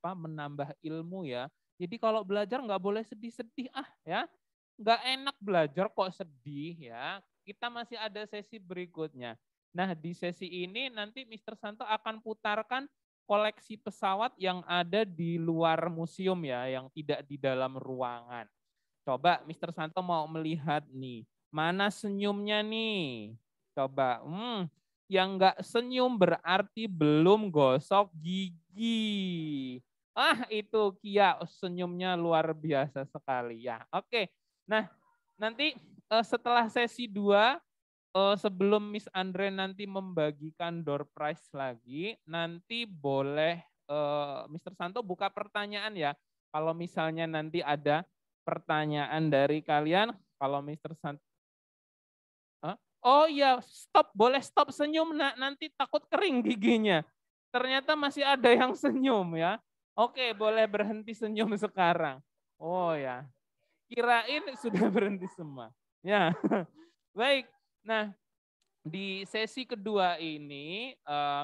menambah ilmu ya. Jadi kalau belajar nggak boleh sedih-sedih ya. Nggak enak belajar kok sedih ya. Kita masih ada sesi berikutnya. Nah, di sesi ini nanti Mr. Santo akan putarkan koleksi pesawat yang ada di luar museum ya, yang tidak di dalam ruangan. Coba Mr. Santo mau melihat nih, mana senyumnya nih? Coba, yang nggak senyum berarti belum gosok gigi. Itu Kia senyumnya luar biasa sekali ya. Oke, nah nanti setelah sesi 2, sebelum Miss Andre nanti membagikan door prize lagi, nanti boleh Mr. Santo buka pertanyaan ya. Kalau misalnya nanti ada pertanyaan dari kalian, kalau Mr. Santo, oh iya, boleh stop senyum, nanti takut kering giginya. Ternyata masih ada yang senyum ya. Oke, boleh berhenti senyum sekarang. Oh ya, kirain sudah berhenti semua. Ya, baik. Nah, di sesi kedua ini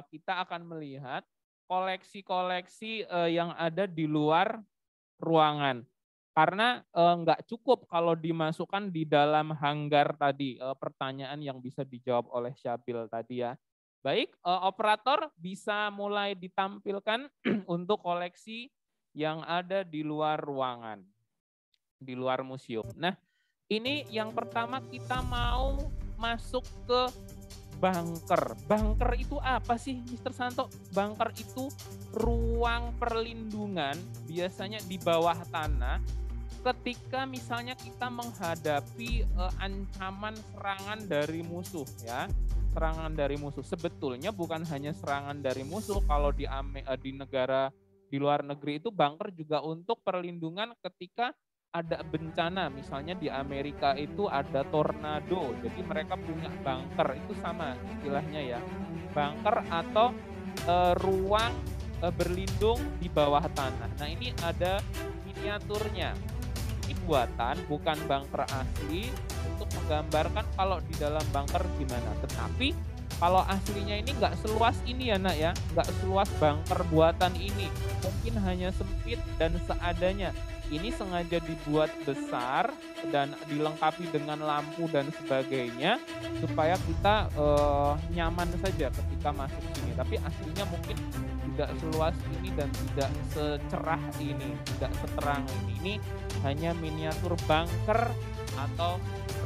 kita akan melihat koleksi-koleksi yang ada di luar ruangan. Karena nggak cukup kalau dimasukkan di dalam hanggar tadi, pertanyaan yang bisa dijawab oleh Syabil tadi ya. Baik, operator bisa mulai ditampilkan untuk koleksi yang ada di luar ruangan, di luar museum. Nah, ini yang pertama kita mau masuk ke bunker. Bunker itu apa sih, Mr. Santo? Bunker itu ruang perlindungan, biasanya di bawah tanah, ketika misalnya kita menghadapi ancaman serangan dari musuh ya. Serangan dari musuh. Sebetulnya bukan hanya serangan dari musuh, kalau di negara di luar negeri itu bunker juga untuk perlindungan ketika ada bencana, misalnya di Amerika itu ada tornado, jadi mereka punya bunker, itu sama istilahnya ya, bunker atau ruang berlindung di bawah tanah. Nah ini ada miniaturnya, ini buatan, bukan bunker asli, untuk menggambarkan kalau di dalam bunker gimana. Tetapi kalau aslinya ini nggak seluas ini ya nak ya, nggak seluas bunker buatan ini, mungkin hanya sempit dan seadanya. Ini sengaja dibuat besar dan dilengkapi dengan lampu dan sebagainya supaya kita nyaman saja ketika masuk sini. Tapi aslinya mungkin tidak seluas ini dan tidak secerah ini, tidak seterang ini. Ini hanya miniatur bunker atau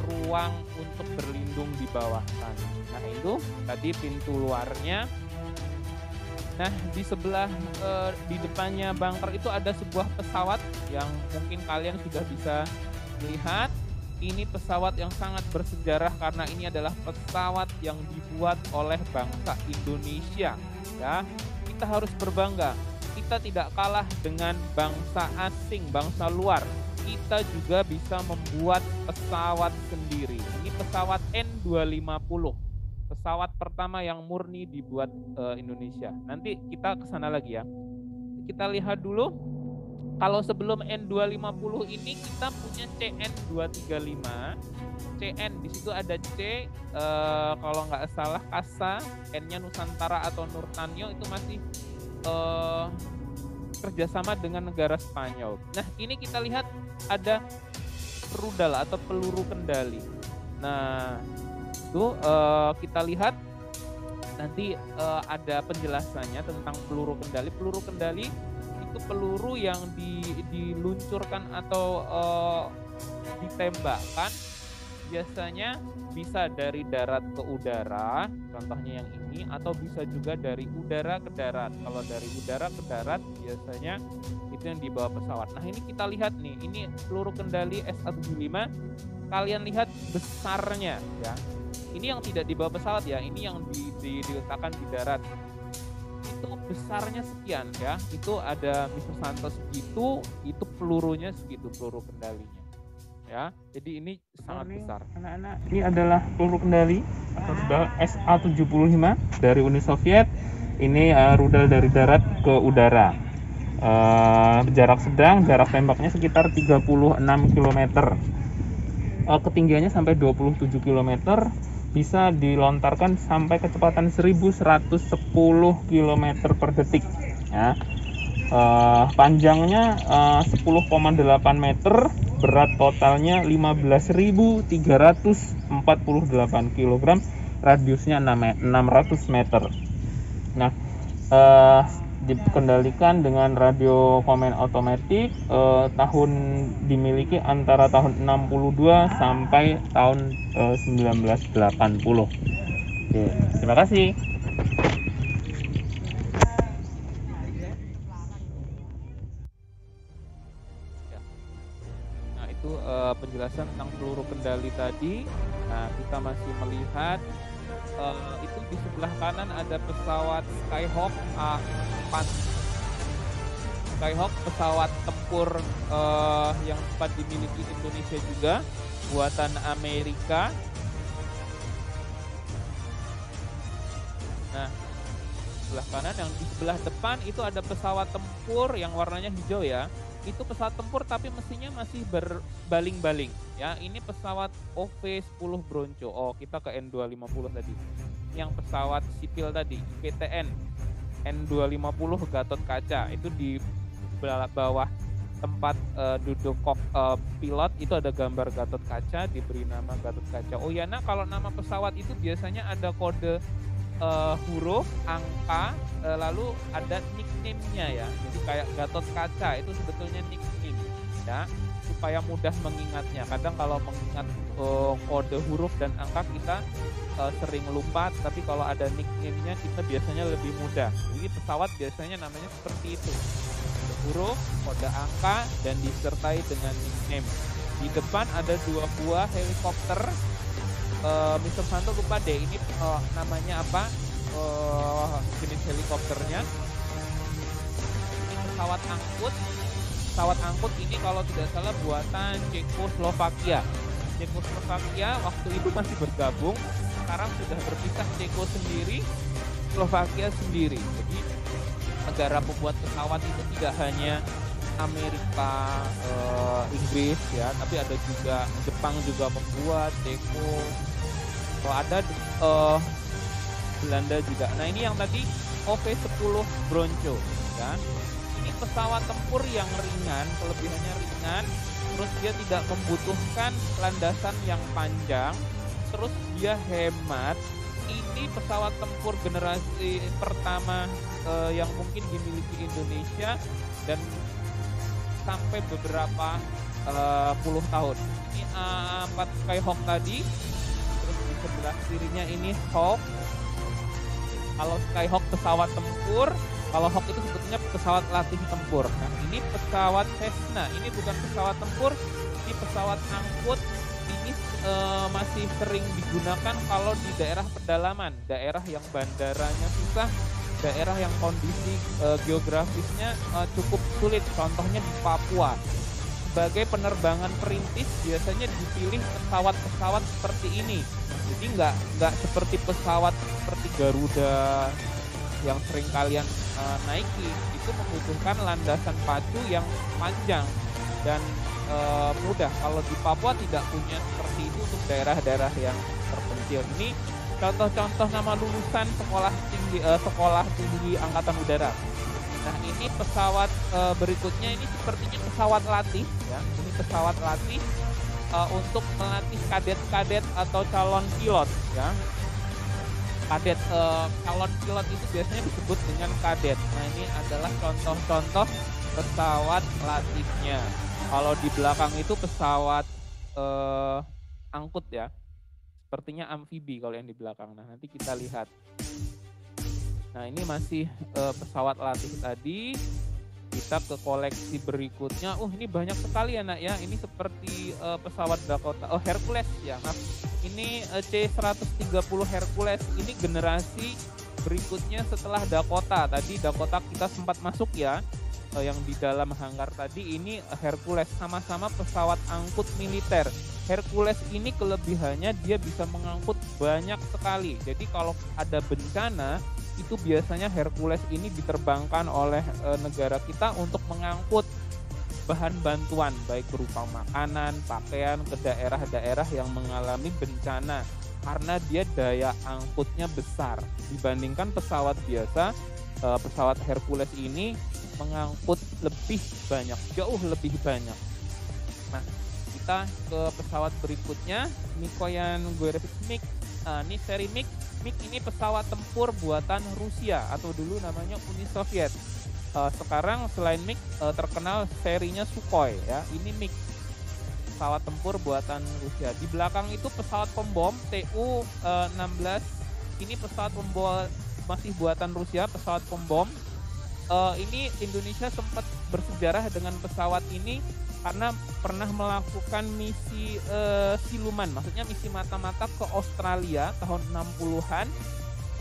ruang untuk berlindung di bawah tanah. Nah itu tadi pintu luarnya. Nah, di sebelah, di depannya bunker itu ada sebuah pesawat yang mungkin kalian sudah bisa lihat. Ini pesawat yang sangat bersejarah karena ini adalah pesawat yang dibuat oleh bangsa Indonesia. Ya, kita harus berbangga. Kita tidak kalah dengan bangsa asing, bangsa luar. Kita juga bisa membuat pesawat sendiri. Ini pesawat N250. Pesawat pertama yang murni dibuat Indonesia. Nanti kita ke sana lagi ya. Kita lihat dulu. Kalau sebelum N250 ini kita punya CN235. CN di situ ada C, kalau nggak salah Kasa, N-nya Nusantara atau Nurtanio itu masih kerjasama dengan negara Spanyol. Nah ini kita lihat ada rudal atau peluru kendali. Nah itu kita lihat nanti ada penjelasannya tentang peluru kendali. Peluru kendali itu peluru yang diluncurkan atau ditembakkan biasanya bisa dari darat ke udara, contohnya yang ini, atau bisa juga dari udara ke darat. Kalau dari udara ke darat biasanya itu yang dibawa pesawat. Nah ini kita lihat nih, ini peluru kendali SA-75, kalian lihat besarnya ya. Ini yang tidak dibawa pesawat ya, ini yang diletakkan di darat. Itu besarnya sekian ya, itu ada Mr. Santo segitu, itu pelurunya segitu, peluru kendalinya. ya. Jadi ini sangat besar. Anak-anak, ini adalah peluru kendali atau rudal SA-75 dari Uni Soviet. Ini rudal dari darat ke udara. Jarak sedang, jarak tembaknya sekitar 36 km. Ketinggiannya sampai 27 km, bisa dilontarkan sampai kecepatan 1110 km per detik. Ya. Panjangnya 10,8 meter, berat totalnya 15.348 kg, radiusnya 600 meter. Nah, dikendalikan dengan radio command otomatis, dimiliki antara tahun 62 sampai tahun 1980. Oke, terima kasih. Nah, itu penjelasan tentang peluru kendali tadi. Nah, kita masih melihat itu di sebelah kanan ada pesawat Skyhawk A4. Skyhawk pesawat tempur yang sempat dimiliki Indonesia juga, buatan Amerika. Nah, sebelah kanan, yang di sebelah depan itu ada pesawat tempur yang warnanya hijau ya. Itu pesawat tempur tapi mesinnya masih berbaling-baling ya. Ini pesawat OV-10 Bronco. Oh, kita ke N250 tadi. Yang pesawat sipil tadi, PTN N250 Gatot Kaca. Itu di bawah tempat duduk pilot itu ada gambar Gatot Kaca, diberi nama Gatot Kaca. Oh ya, nah kalau nama pesawat itu biasanya ada kode huruf, angka, lalu ada nickname-nya ya. Jadi kayak Gatot Kaca itu sebetulnya nickname ya, supaya mudah mengingatnya. Kadang kalau mengingat kode huruf dan angka kita sering lupa, tapi kalau ada nickname-nya kita biasanya lebih mudah. Jadi pesawat biasanya namanya seperti itu. Kode huruf, kode angka, dan disertai dengan nickname. Di depan ada 2 buah helikopter. Mr. Santo lupa deh ini namanya apa, jenis helikopternya. Ini pesawat angkut. Pesawat angkut ini kalau tidak salah buatan Cekoslovakia. Cekoslovakia waktu itu masih bergabung, sekarang sudah berpisah, Ceko sendiri, Slovakia sendiri. Jadi negara pembuat pesawat itu tidak hanya Amerika, Inggris ya, tapi ada juga Jepang juga membuat, Ceko, ada Belanda juga. Nah, ini yang tadi OV-10 Bronco ya. Ini pesawat tempur yang ringan, kelebihannya ringan, terus dia tidak membutuhkan landasan yang panjang, terus dia hemat. Ini pesawat tempur generasi pertama yang mungkin dimiliki Indonesia dan sampai beberapa puluh tahun. Ini A4 Skyhawk tadi, terus di sebelah kirinya ini Hawk. Kalau Skyhawk pesawat tempur, kalau Hawk itu sebetulnya pesawat latih tempur. Nah, ini pesawat Cessna, ini bukan pesawat tempur, ini pesawat angkut. Ini masih sering digunakan kalau di daerah pedalaman, daerah yang bandaranya susah, daerah yang kondisi geografisnya cukup sulit, contohnya di Papua. Sebagai penerbangan perintis biasanya dipilih pesawat-pesawat seperti ini. Jadi nggak seperti pesawat seperti Garuda yang sering kalian naiki. Itu membutuhkan landasan pacu yang panjang dan mudah. Kalau di Papua tidak punya seperti itu untuk daerah-daerah yang terpencil. Ini contoh-contoh nama lulusan sekolah tinggi angkatan udara. Nah, ini pesawat berikutnya, ini sepertinya pesawat latih ya. Ini pesawat latih untuk melatih kadet-kadet atau calon pilot ya. Kadet, calon pilot itu biasanya disebut dengan kadet. Nah, ini adalah contoh-contoh pesawat latihnya. Kalau di belakang itu pesawat angkut ya. Sepertinya amfibi kalau yang di belakang. Nah, nanti kita lihat. Nah, ini masih pesawat latih tadi. Kita ke koleksi berikutnya. Ini banyak sekali ya, Nak ya. Ini seperti pesawat Dakota. Hercules ya. Nah, ini C-130 Hercules. Ini generasi berikutnya setelah Dakota. Tadi Dakota kita sempat masuk ya. yang di dalam hanggar tadi ini Hercules, sama-sama pesawat angkut militer. Hercules ini kelebihannya dia bisa mengangkut banyak sekali. Jadi kalau ada bencana itu biasanya Hercules ini diterbangkan oleh negara kita untuk mengangkut bahan bantuan baik berupa makanan, pakaian ke daerah-daerah yang mengalami bencana karena dia daya angkutnya besar dibandingkan pesawat biasa. Pesawat Hercules ini mengangkut lebih banyak, jauh lebih banyak. Nah, kita ke pesawat berikutnya, Mikoyan Goerevich MiG. Ini seri MiG. MiG ini pesawat tempur buatan Rusia atau dulu namanya Uni Soviet. Sekarang selain MiG terkenal serinya Sukhoi ya. Ini MiG, pesawat tempur buatan Rusia. Di belakang itu pesawat pembom Tu-16. Ini pesawat pembom masih buatan Rusia, pesawat pembom. Ini Indonesia sempat bersejarah dengan pesawat ini karena pernah melakukan misi siluman, maksudnya misi mata-mata ke Australia tahun 60-an.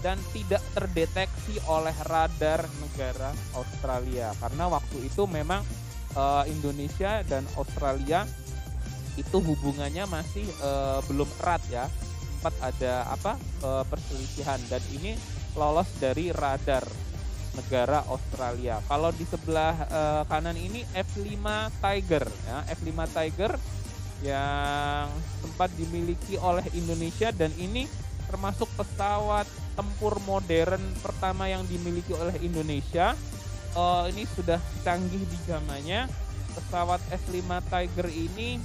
Dan tidak terdeteksi oleh radar negara Australia karena waktu itu memang Indonesia dan Australia itu hubungannya masih belum erat ya, sempat ada perselisihan dan ini lolos dari radar negara Australia. Kalau di sebelah kanan ini F5 Tiger ya, F5 Tiger yang sempat dimiliki oleh Indonesia dan ini termasuk pesawat tempur modern pertama yang dimiliki oleh Indonesia. Ini sudah canggih di zamannya. Pesawat F5 Tiger ini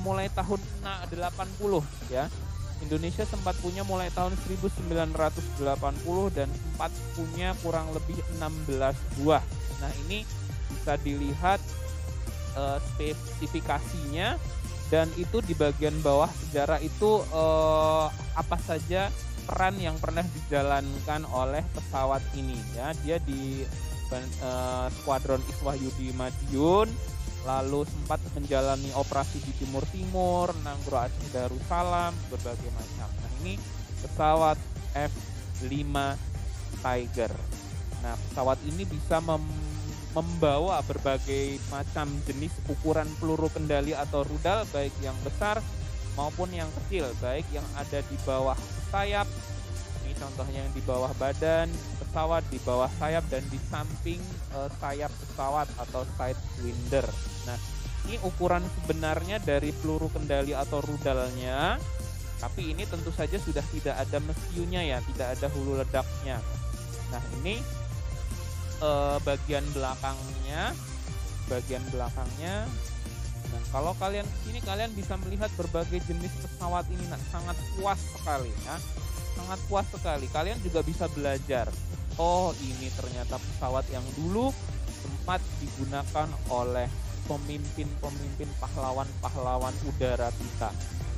mulai tahun 80 ya. Indonesia sempat punya mulai tahun 1980 dan sempat punya kurang lebih 16 buah. Nah, ini bisa dilihat spesifikasinya dan itu di bagian bawah sejarah itu apa saja peran yang pernah dijalankan oleh pesawat ini ya. Dia di Skuadron Iswahyudi Madiun, lalu sempat menjalani operasi di Timur Timur, Nanggro Aceh Darussalam, berbagai macam. Nah, ini pesawat F5 Tiger. Nah, pesawat ini bisa membawa berbagai macam jenis ukuran peluru kendali atau rudal, baik yang besar maupun yang kecil, baik yang ada di bawah sayap, ini contohnya yang di bawah badan pesawat, di bawah sayap, dan di samping sayap pesawat atau sidewinder. Nah, ini ukuran sebenarnya dari peluru kendali atau rudalnya, tapi ini tentu saja sudah tidak ada mesiunya ya, tidak ada hulu ledaknya. Nah, ini bagian belakangnya. Nah, kalau kalian kesini kalian bisa melihat berbagai jenis pesawat ini. Nah, sangat puas sekali ya, sangat puas sekali. Kalian juga bisa belajar. Oh, ini ternyata pesawat yang dulu sempat digunakan oleh pemimpin pahlawan udara kita,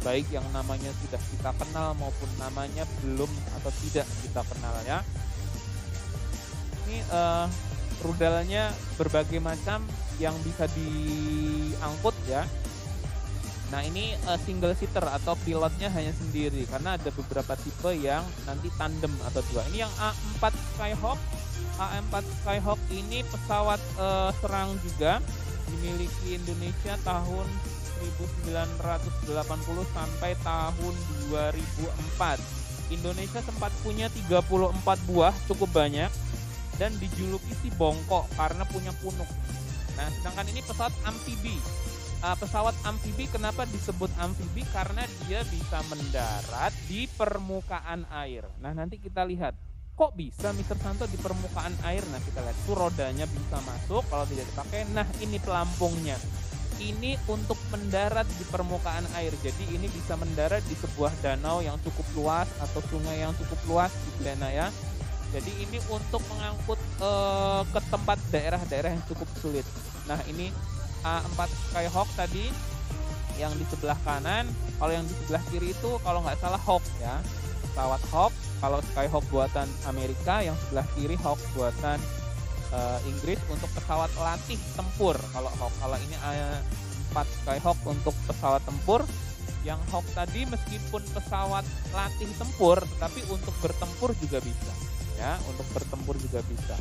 baik yang namanya sudah kita kenal maupun namanya belum atau tidak kita kenal ya. Ini rudalnya berbagai macam yang bisa diangkut ya. Nah, ini single seater atau pilotnya hanya sendiri karena ada beberapa tipe yang nanti tandem atau dua. Ini yang A4 Skyhawk. A4 Skyhawk ini pesawat serang juga, dimiliki Indonesia tahun 1980 sampai tahun 2004. Indonesia sempat punya 34 buah, cukup banyak, dan dijuluki si bongkok karena punya punuk. Nah, sedangkan ini pesawat amfibi. Pesawat amfibi kenapa disebut amfibi? Karena dia bisa mendarat di permukaan air. Nah, nanti kita lihat kok bisa Mr. Santo di permukaan air. Nah, kita lihat tuh rodanya bisa masuk kalau tidak dipakai. Nah, ini pelampungnya. Ini untuk mendarat di permukaan air. Jadi ini bisa mendarat di sebuah danau yang cukup luas atau sungai yang cukup luas gitu ya. Jadi ini untuk mengangkut ke tempat daerah-daerah yang cukup sulit. Nah, ini A4 Skyhawk tadi yang di sebelah kanan. Kalau yang di sebelah kiri itu kalau nggak salah Hawk ya, pesawat Hawk. Kalau Skyhawk buatan Amerika, yang sebelah kiri Hawk buatan Inggris untuk pesawat latih tempur. Kalau Hawk, kalau ini A4 Skyhawk untuk pesawat tempur. Yang Hawk tadi meskipun pesawat latih tempur, tetapi untuk bertempur juga bisa. Ya, untuk bertempur juga bisa.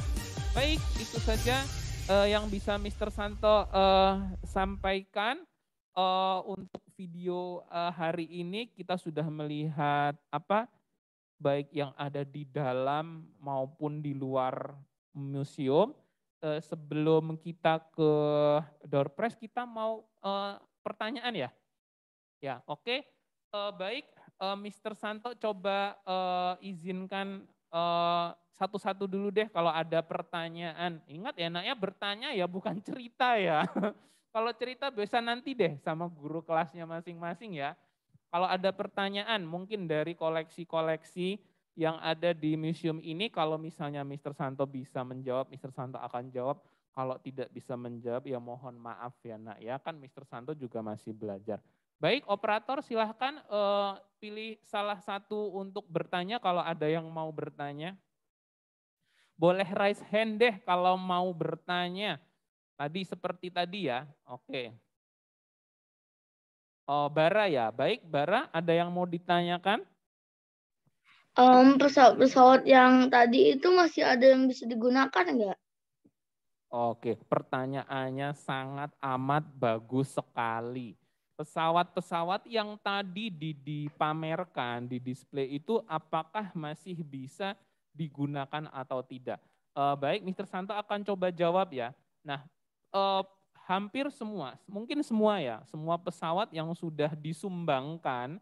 Baik, itu saja yang bisa Mr. Santo sampaikan untuk video hari ini kita sudah melihat apa baik yang ada di dalam maupun di luar museum. Sebelum kita ke door prize kita mau pertanyaan ya. Ya, oke. Baik, Mr. Santo coba izinkan satu-satu dulu deh kalau ada pertanyaan. Ingat ya, enaknya bertanya ya bukan cerita ya. Kalau cerita bisa nanti deh sama guru kelasnya masing-masing ya. Kalau ada pertanyaan mungkin dari koleksi-koleksi yang ada di museum ini, kalau misalnya Mr. Santo bisa menjawab, Mr. Santo akan jawab. Kalau tidak bisa menjawab ya mohon maaf ya nak ya, kan Mr. Santo juga masih belajar. Baik, operator silahkan pilih salah satu untuk bertanya kalau ada yang mau bertanya. Boleh raise hand deh kalau mau bertanya. Tadi seperti tadi ya, oke. Oh, Bara ya, baik Bara ada yang mau ditanyakan? Pesawat-pesawat yang tadi itu masih ada yang bisa digunakan enggak? Oke, pertanyaannya sangat amat bagus sekali. Pesawat-pesawat yang tadi dipamerkan, di display itu apakah masih bisa digunakan atau tidak? Baik, Mr. Santo akan coba jawab ya. Nah, hampir semua, mungkin semua ya, semua pesawat yang sudah disumbangkan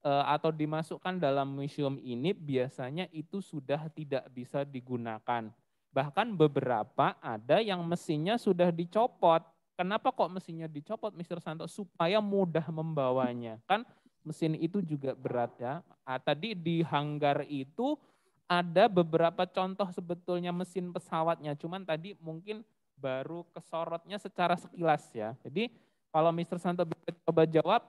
atau dimasukkan dalam museum ini biasanya itu sudah tidak bisa digunakan. Bahkan beberapa ada yang mesinnya sudah dicopot. Kenapa kok mesinnya dicopot, Mr. Santo? Supaya mudah membawanya. Kan mesin itu juga berat ya. Tadi di hanggar itu ada beberapa contoh sebetulnya mesin pesawatnya. Cuman tadi mungkin baru kesorotnya secara sekilas ya. Jadi kalau Mr. Santo bisa coba jawab,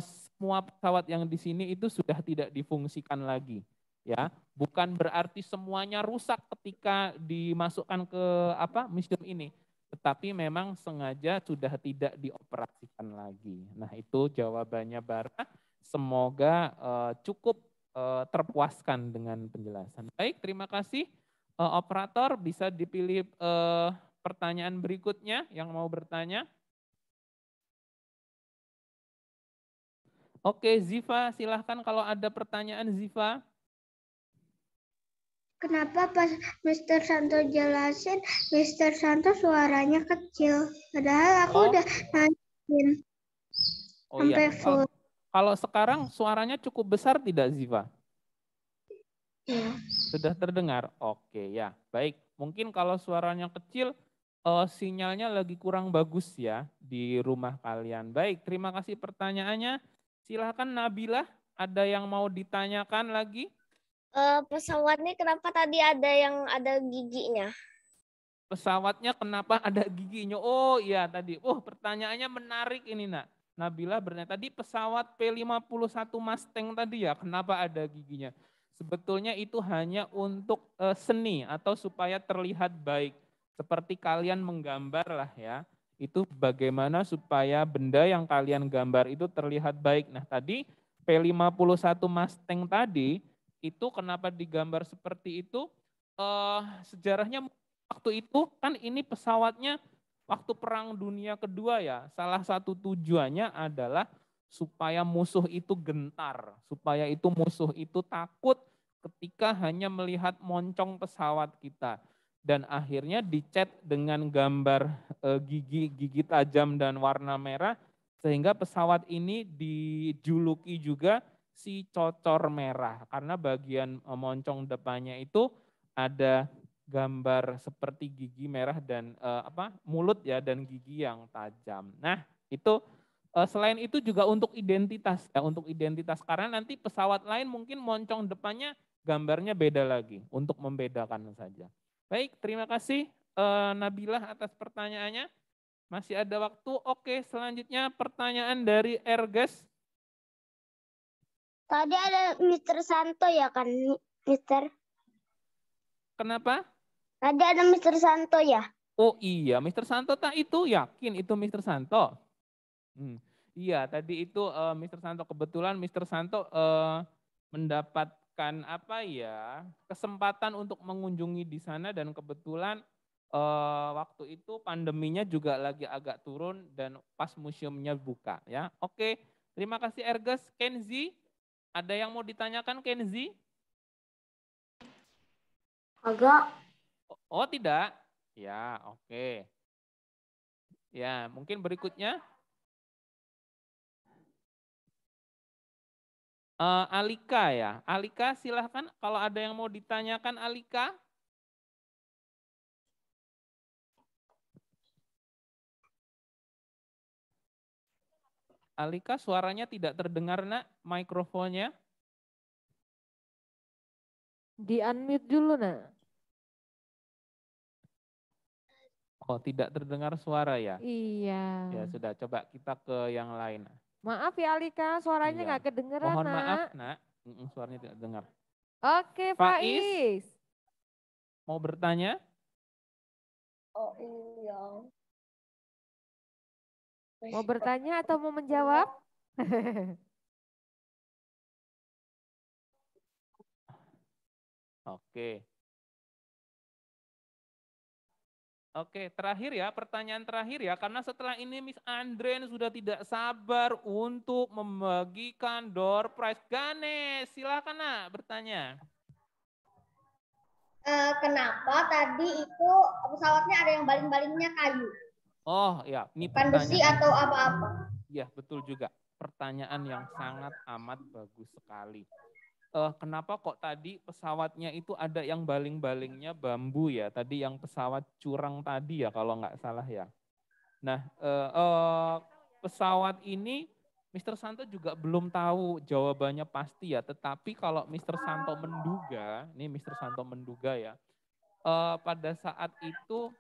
semua pesawat yang di sini itu sudah tidak difungsikan lagi, ya. Bukan berarti semuanya rusak ketika dimasukkan ke museum ini, tetapi memang sengaja sudah tidak dioperasikan lagi. Nah itu jawabannya Bara. Semoga cukup terpuaskan dengan penjelasan. Baik, terima kasih. Operator bisa dipilih pertanyaan berikutnya yang mau bertanya. Oke, Ziva, silahkan kalau ada pertanyaan, Ziva. Kenapa pas Mr. Santo jelasin, Mr. Santo suaranya kecil? Padahal aku udah nanyain sampai full. Kalau sekarang suaranya cukup besar tidak, Ziva? Ya. Sudah terdengar? Oke, ya. Baik, mungkin kalau suaranya kecil, sinyalnya lagi kurang bagus ya di rumah kalian. Baik, terima kasih pertanyaannya. Silahkan Nabila, ada yang mau ditanyakan lagi? Pesawatnya kenapa tadi ada yang ada giginya? Pesawatnya kenapa ada giginya? Oh iya tadi, pertanyaannya menarik ini nak. Nabila bertanya, tadi pesawat P51 Mustang tadi ya, kenapa ada giginya? Sebetulnya itu hanya untuk seni atau supaya terlihat baik. Seperti kalian menggambar lah ya, itu bagaimana supaya benda yang kalian gambar itu terlihat baik. Nah tadi P51 Mustang tadi, itu kenapa digambar seperti itu? Sejarahnya waktu itu kan ini pesawatnya waktu Perang Dunia Kedua ya, salah satu tujuannya adalah supaya musuh itu gentar, supaya itu musuh itu takut ketika hanya melihat moncong pesawat kita. Dan akhirnya dicat dengan gambar gigi tajam dan warna merah, sehingga pesawat ini dijuluki juga si cocor merah, karena bagian moncong depannya itu ada gambar seperti gigi merah dan mulut ya dan gigi yang tajam. Nah itu selain itu juga untuk identitas ya, untuk identitas karena nanti pesawat lain mungkin moncong depannya gambarnya beda lagi untuk membedakan saja. Baik, terima kasih Nabilah atas pertanyaannya. Masih ada waktu. Oke, selanjutnya pertanyaan dari Erges. Tadi ada Mr. Santo ya kan, Mr. Kenapa? Tadi ada Mr. Santo ya? Oh iya, Mr. Santo tak itu, yakin itu Mr. Santo. Iya, tadi itu Mr. Santo, kebetulan Mr. Santo mendapatkan kesempatan untuk mengunjungi di sana dan kebetulan waktu itu pandeminya juga lagi agak turun dan pas museumnya buka ya. Oke, terima kasih Erges. Kenzi, ada yang mau ditanyakan Kenzi? Agak. Oh tidak? Ya, oke. Ya, mungkin berikutnya. Alika ya. Alika silahkan kalau ada yang mau ditanyakan Alika. Alika suaranya tidak terdengar nak, mikrofonnya. Di unmute dulu nak. Oh tidak terdengar suara ya? Iya. Ya sudah, coba kita ke yang lain. Maaf ya Alika, suaranya Iya. nggak kedengeran Mohon maaf nak. nak, suaranya tidak dengar. Oke Faiz. Mau bertanya? Oh iya. Mau bertanya atau mau menjawab? Oke. Oke, terakhir ya, pertanyaan terakhir ya, karena setelah ini Miss Andren sudah tidak sabar untuk membagikan door prize. Ganes, silakan nak bertanya. Kenapa tadi itu pesawatnya ada yang baling-balingnya kayu? Oh ya, ini Bukan besi pertanyaan. atau apa-apa? Iya, betul juga. Pertanyaan yang sangat amat bagus sekali. Kenapa kok tadi pesawatnya itu ada yang baling-balingnya bambu ya? Tadi yang pesawat curang tadi ya kalau nggak salah ya. Nah, pesawat ini Mr. Santo juga belum tahu jawabannya pasti ya. Tetapi kalau Mr. Santo menduga, ini Mr. Santo menduga ya, pada saat itu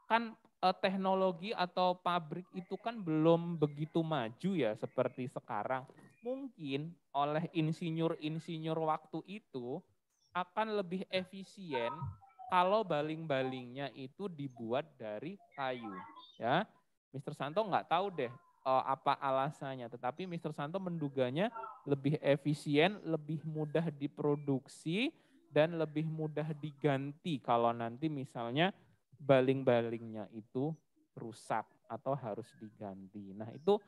kan teknologi atau pabrik itu kan belum begitu maju ya seperti sekarang. Mungkin oleh insinyur-insinyur waktu itu akan lebih efisien kalau baling-balingnya itu dibuat dari kayu. Ya, Mr. Santo nggak tahu deh apa alasannya, tetapi Mr. Santo menduganya lebih efisien, lebih mudah diproduksi, dan lebih mudah diganti kalau nanti misalnya baling-balingnya itu rusak atau harus diganti. Nah itu,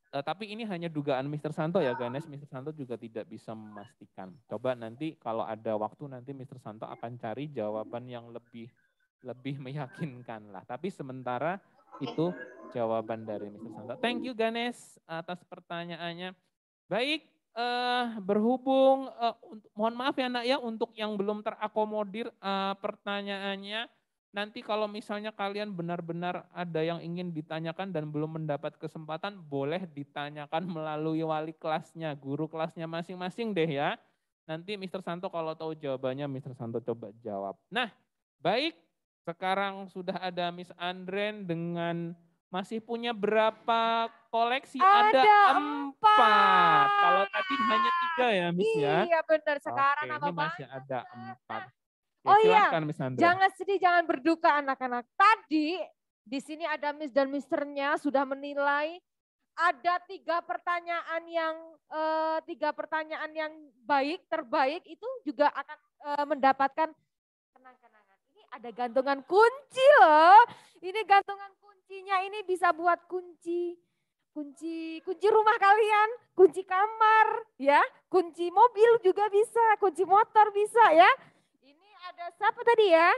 tapi ini hanya dugaan Mr. Santo ya Ganes, Mr. Santo juga tidak bisa memastikan. Coba nanti kalau ada waktu nanti Mr. Santo akan cari jawaban yang lebih meyakinkan lah. Tapi sementara itu jawaban dari Mr. Santo. Thank you Ganes atas pertanyaannya. Baik, berhubung, mohon maaf ya nak ya untuk yang belum terakomodir pertanyaannya. Nanti kalau misalnya kalian benar-benar ada yang ingin ditanyakan dan belum mendapat kesempatan, boleh ditanyakan melalui wali kelasnya, guru kelasnya masing-masing deh ya. Nanti Mr. Santo kalau tahu jawabannya, Mr. Santo coba jawab. Nah, baik, sekarang sudah ada Miss Andren dengan masih punya berapa koleksi? Ada 4. Kalau tadi hanya 3 ya Miss ya? Iya benar, sekarang oke, apa ini masih ada 4. Oh iya, silahkan Miss Andren. Jangan sedih, jangan berduka anak-anak. Tadi di sini ada Miss dan Misternya sudah menilai ada 3 pertanyaan yang baik, terbaik itu juga akan mendapatkan kenang-kenangan. Ini ada gantungan kunci loh. Ini gantungan kuncinya ini bisa buat kunci rumah kalian, kunci kamar, ya, kunci mobil juga bisa, kunci motor bisa ya. Ini ada siapa tadi ya?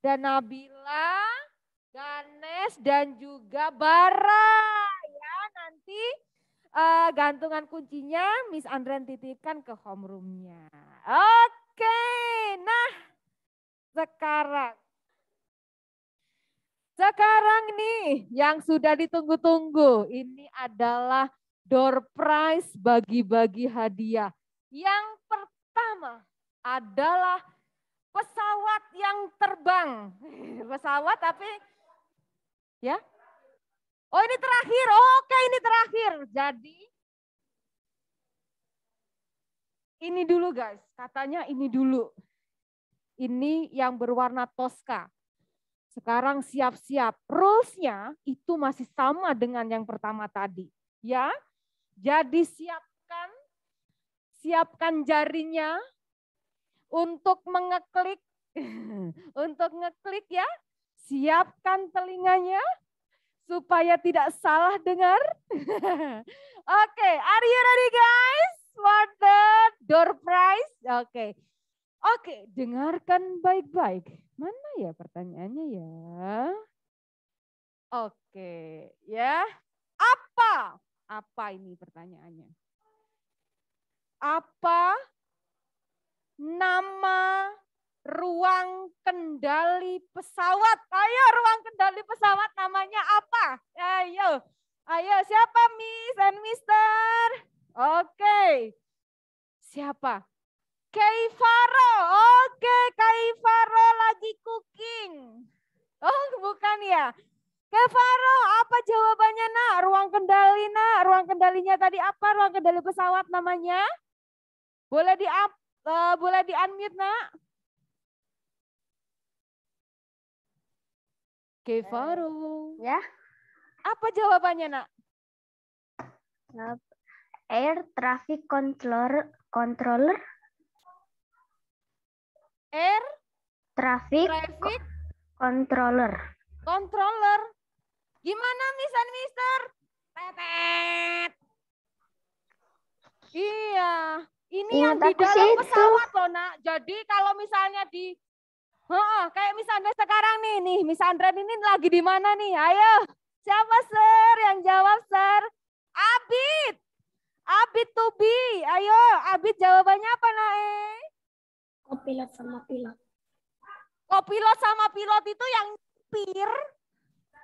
Ada Nabila, Ganes dan juga Bara ya. Nanti gantungan kuncinya Miss Andren titipkan ke homeroomnya. Oke, nah sekarang nih yang sudah ditunggu-tunggu, ini adalah door prize bagi-bagi hadiah. Yang pertama adalah pesawat yang terbang. Pesawat tapi ya. Oh ini terakhir, oke ini terakhir. Jadi ini dulu guys, katanya ini dulu. Ini yang berwarna Tosca. Sekarang siap-siap. Rules-nya itu masih sama dengan yang pertama tadi. Ya, jadi siapkan jarinya untuk mengeklik. Untuk ngeklik ya. Siapkan telinganya supaya tidak salah dengar. Oke, are you ready guys for the door prize? Oke, dengarkan baik-baik. Mana ya pertanyaannya ya? Oke, ya. Apa ini pertanyaannya? Apa nama ruang kendali pesawat? Ayo, ruang kendali pesawat namanya apa? Ayo, siapa Miss and Mister? Oke, siapa? Kay Faro. Oke, Kay Faro lagi cooking. Oh, bukan ya? Kay Faro, apa jawabannya nak? Ruang kendali nak? Ruang kendalinya tadi apa? Ruang kendali pesawat namanya? Boleh di unmute nak? Kay Faro. Ya. Apa jawabannya nak? Air traffic controller. Air Traffic controller. controller. Gimana Miss and Mister? Tetet. Iya, ini yang di dalam pesawat loh nak. Jadi kalau misalnya kayak Miss Andra sekarang nih Miss Andra ini lagi di mana nih? Ayo, siapa Sir yang jawab Sir? Abid to be. Ayo, Abid jawabannya apa nak? Kopilot sama pilot. Kopilot sama pilot itu yang nyupir,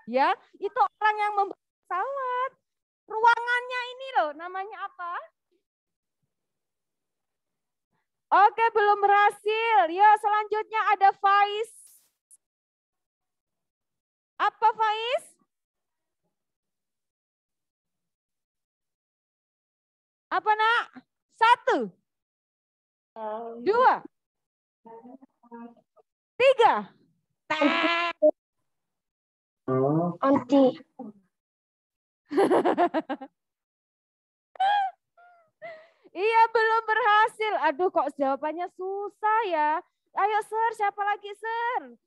ya, itu orang yang membawa pesawat. Ruangannya ini loh, namanya apa? Oke, belum berhasil. Ya, selanjutnya ada Faiz. Apa Faiz? Apa nak? 1, 2, 3. Anti. Iya, belum berhasil. Aduh, kok jawabannya susah ya. Ayo Sir, siapa lagi Sir?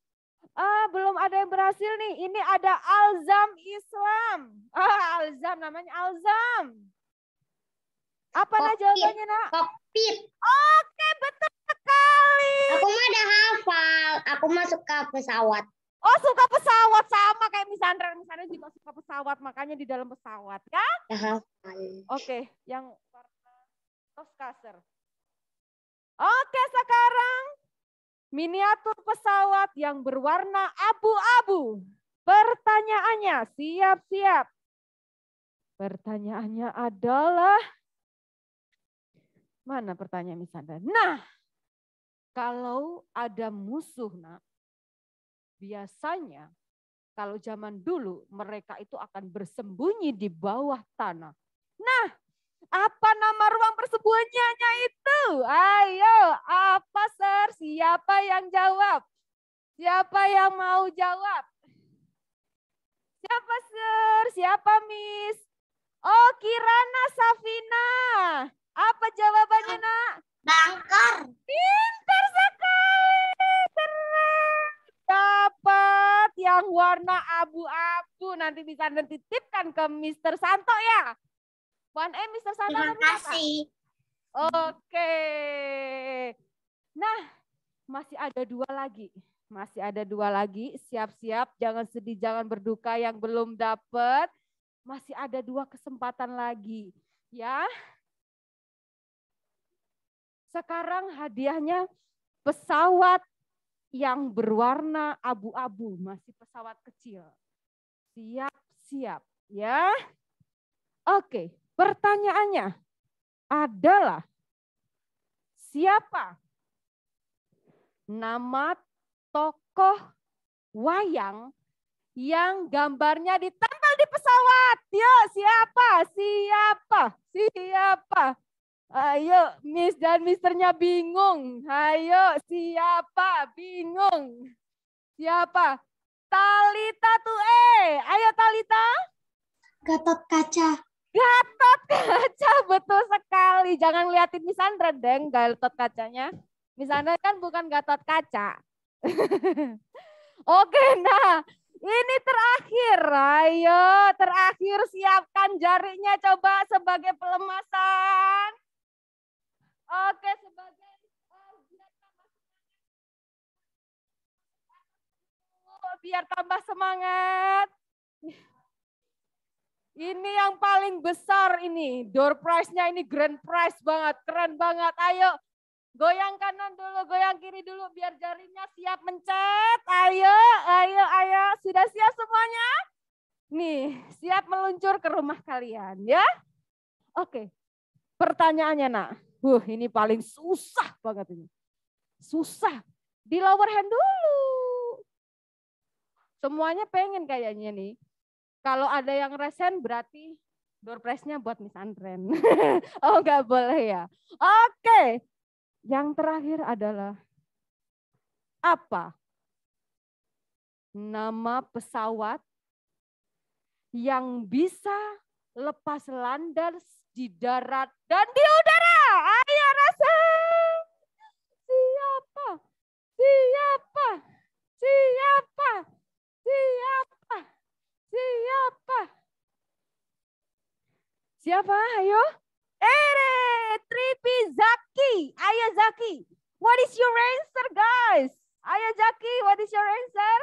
Belum ada yang berhasil nih. Ini ada Alzam Islam. Alzam, namanya Alzam. Apa nak jawabannya nak? Kokpit. Oke, betul sekali. Aku mah udah hafal. Aku mah suka pesawat. Oh, suka pesawat sama kayak Miss Andra. Miss Andra juga suka pesawat, makanya di dalam pesawat ya. Udah hafal. Oke, yang warna Toscaser. Oke, sekarang miniatur pesawat yang berwarna abu-abu. Pertanyaannya, siap-siap. Pertanyaannya adalah, mana pertanyaan Miss Andra? Nah, kalau ada musuh, nak, biasanya kalau zaman dulu mereka itu akan bersembunyi di bawah tanah. Nah, apa nama ruang persembunyiannya itu? Ayo, apa Sir? Siapa yang jawab? Siapa yang mau jawab? Siapa Sir? Siapa Miss? Oh, Kirana Safina. Apa jawabannya nak? Bunker. Pintar sekali. Keren. Dapat yang warna abu-abu. Nanti bisa dititipkan ke Mr. Santo ya. 1A Mr. Santo. Terima kasih. Oke. Nah, masih ada 2 lagi. Masih ada 2 lagi. Siap-siap. Jangan sedih, jangan berduka yang belum dapat. Masih ada 2 kesempatan lagi. Ya. Sekarang hadiahnya pesawat yang berwarna abu-abu, masih pesawat kecil. Siap-siap ya. Oke, pertanyaannya adalah siapa nama tokoh wayang yang gambarnya ditempel di pesawat? Yuk, siapa? Ayo, Miss dan Misternya bingung. Ayo, siapa? Bingung. Siapa? Talita tuh Ayo Talita. Gatot Kaca. Gatot Kaca, betul sekali. Jangan liatin Miss Andra, Deng, Gatot Kacanya. Miss Andra kan bukan Gatot Kaca. Oke, nah ini terakhir. Ayo, terakhir siapkan jarinya coba sebagai pelemasan. Oke, sebagai biar tambah semangat. Ini yang paling besar ini. Door prize-nya ini grand prize banget. Keren banget. Ayo. Goyang kanan dulu, goyang kiri dulu biar jarinya siap mencet. Ayo, ayo, ayo. Sudah siap semuanya? Nih, siap meluncur ke rumah kalian ya. Oke. Pertanyaannya, Nak. Ini paling susah banget ini. Susah. Di lower hand dulu. Semuanya pengen kayaknya nih. Kalau ada yang resen berarti door prize-nya buat Miss Andren. Oh, nggak boleh ya. Oke. Yang terakhir adalah apa? Nama pesawat yang bisa lepas landas di darat dan di udara. Ayo resen. Siapa? Siapa? Siapa? Siapa? Siapa? Siapa? Ayo. Tripi Zaki. Ayo Zaki. What is your answer, guys? Ayo Zaki, what is your answer?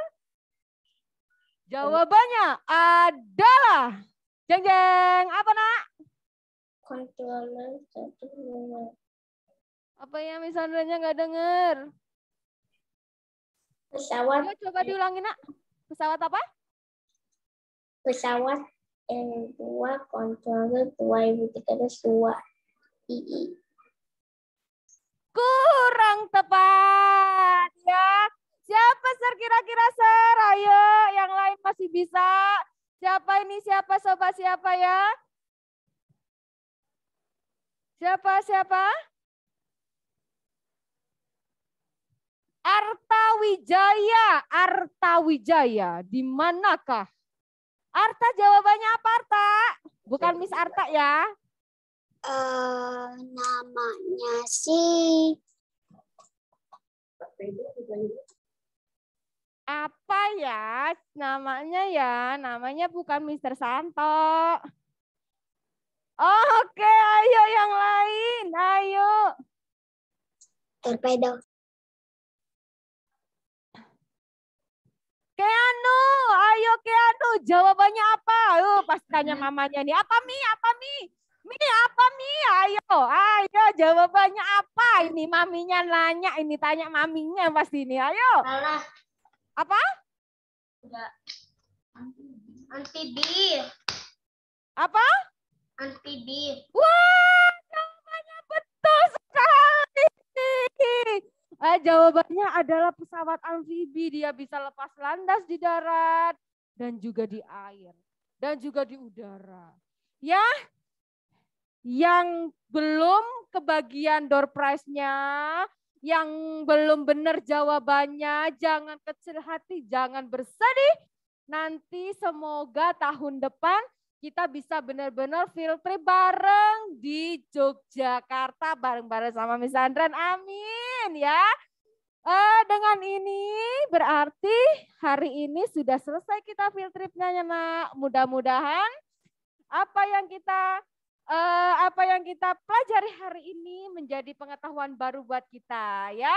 Jawabannya adalah jeng jeng. Apa, Nak? Controller 1. Apa yang misalnya nggak dengar? Pesawat. Ayo coba diulangi, Nak. Pesawat apa? Pesawat N2 controller 2013 II. Kurang tepat ya. Siapa Sir kira-kira Sir? Ayo, yang lain masih bisa. Siapa ini? Siapa sobat siapa ya? Siapa? Arta Wijaya. Di manakah? Arta jawabannya apa, Arta? Bukan Miss Arta ya. Namanya sih apa ya namanya ya? Namanya bukan Mr. Santo. Oke, ayo yang lain, ayo. torpedo. Keanu, ayo Keanu, jawabannya apa? Pas tanya mamanya nih, apa Mi? Mi, apa Mi? Ayo, jawabannya apa? Ini maminya nanya, ini tanya maminya pasti ini. Ayo. Salah. Apa? Enggak. Amfibi. Apa? Amfibi. Wah, jawabannya betul sekali. Jawabannya adalah pesawat amfibi. Dia bisa lepas landas di darat dan juga di air dan juga di udara. Ya, yang belum kebagian door prize-nya, yang belum benar jawabannya, jangan kecil hati, jangan bersedih. Nanti semoga tahun depan kita bisa benar-benar field trip bareng di Yogyakarta bareng-bareng sama Miss Andren. Amin ya. Dengan ini berarti hari ini sudah selesai kita field tripnya ya, Nak. Mudah-mudahan apa yang kita pelajari hari ini menjadi pengetahuan baru buat kita ya.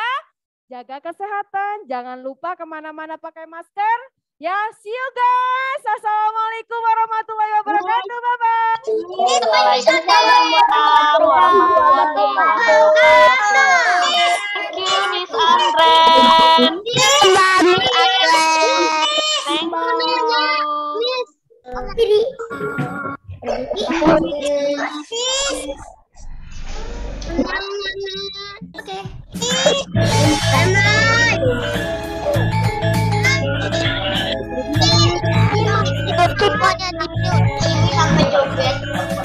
Jaga kesehatan, jangan lupa kemana-mana pakai masker. Ya, see you guys. Assalamualaikum warahmatullahi wabarakatuh. Bye-bye. Waalaikumsalam warahmatullahi wabarakatuh. Thank you, Miss Andren. Thank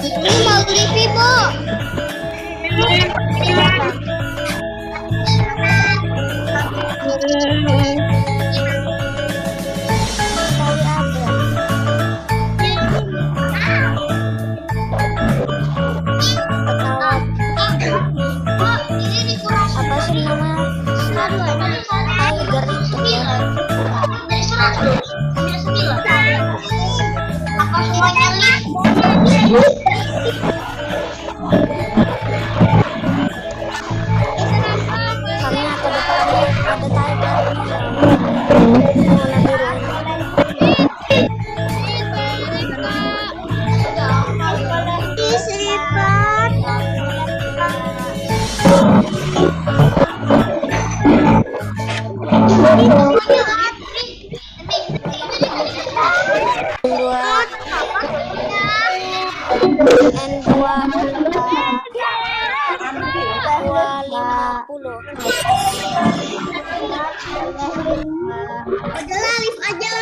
Ini mau TV, Bu. Apa sih nama? Tiger itu ya. Karena ke depannya ada timernya. Udahlah, lift aja.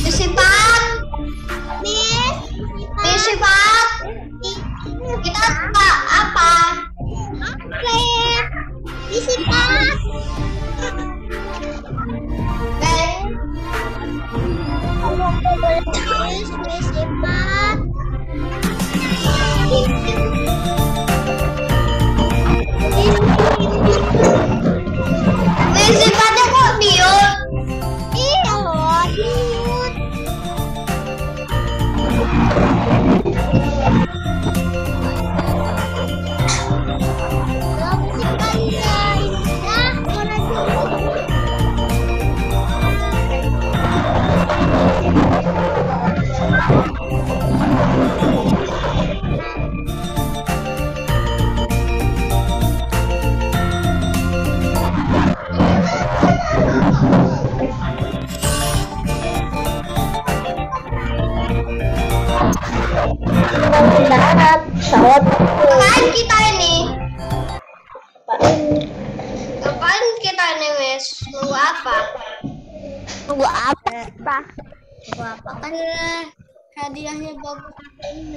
Disipat. Disipat. Kita apa? Disipat. Disipat. Sifatnya kok mute? Iya loh, mute. Ngapain kita ini? Ngapain kita ini, Miss? Tunggu apa? Tunggu apa? Tunggu apa? Kan hadiahnya bagus.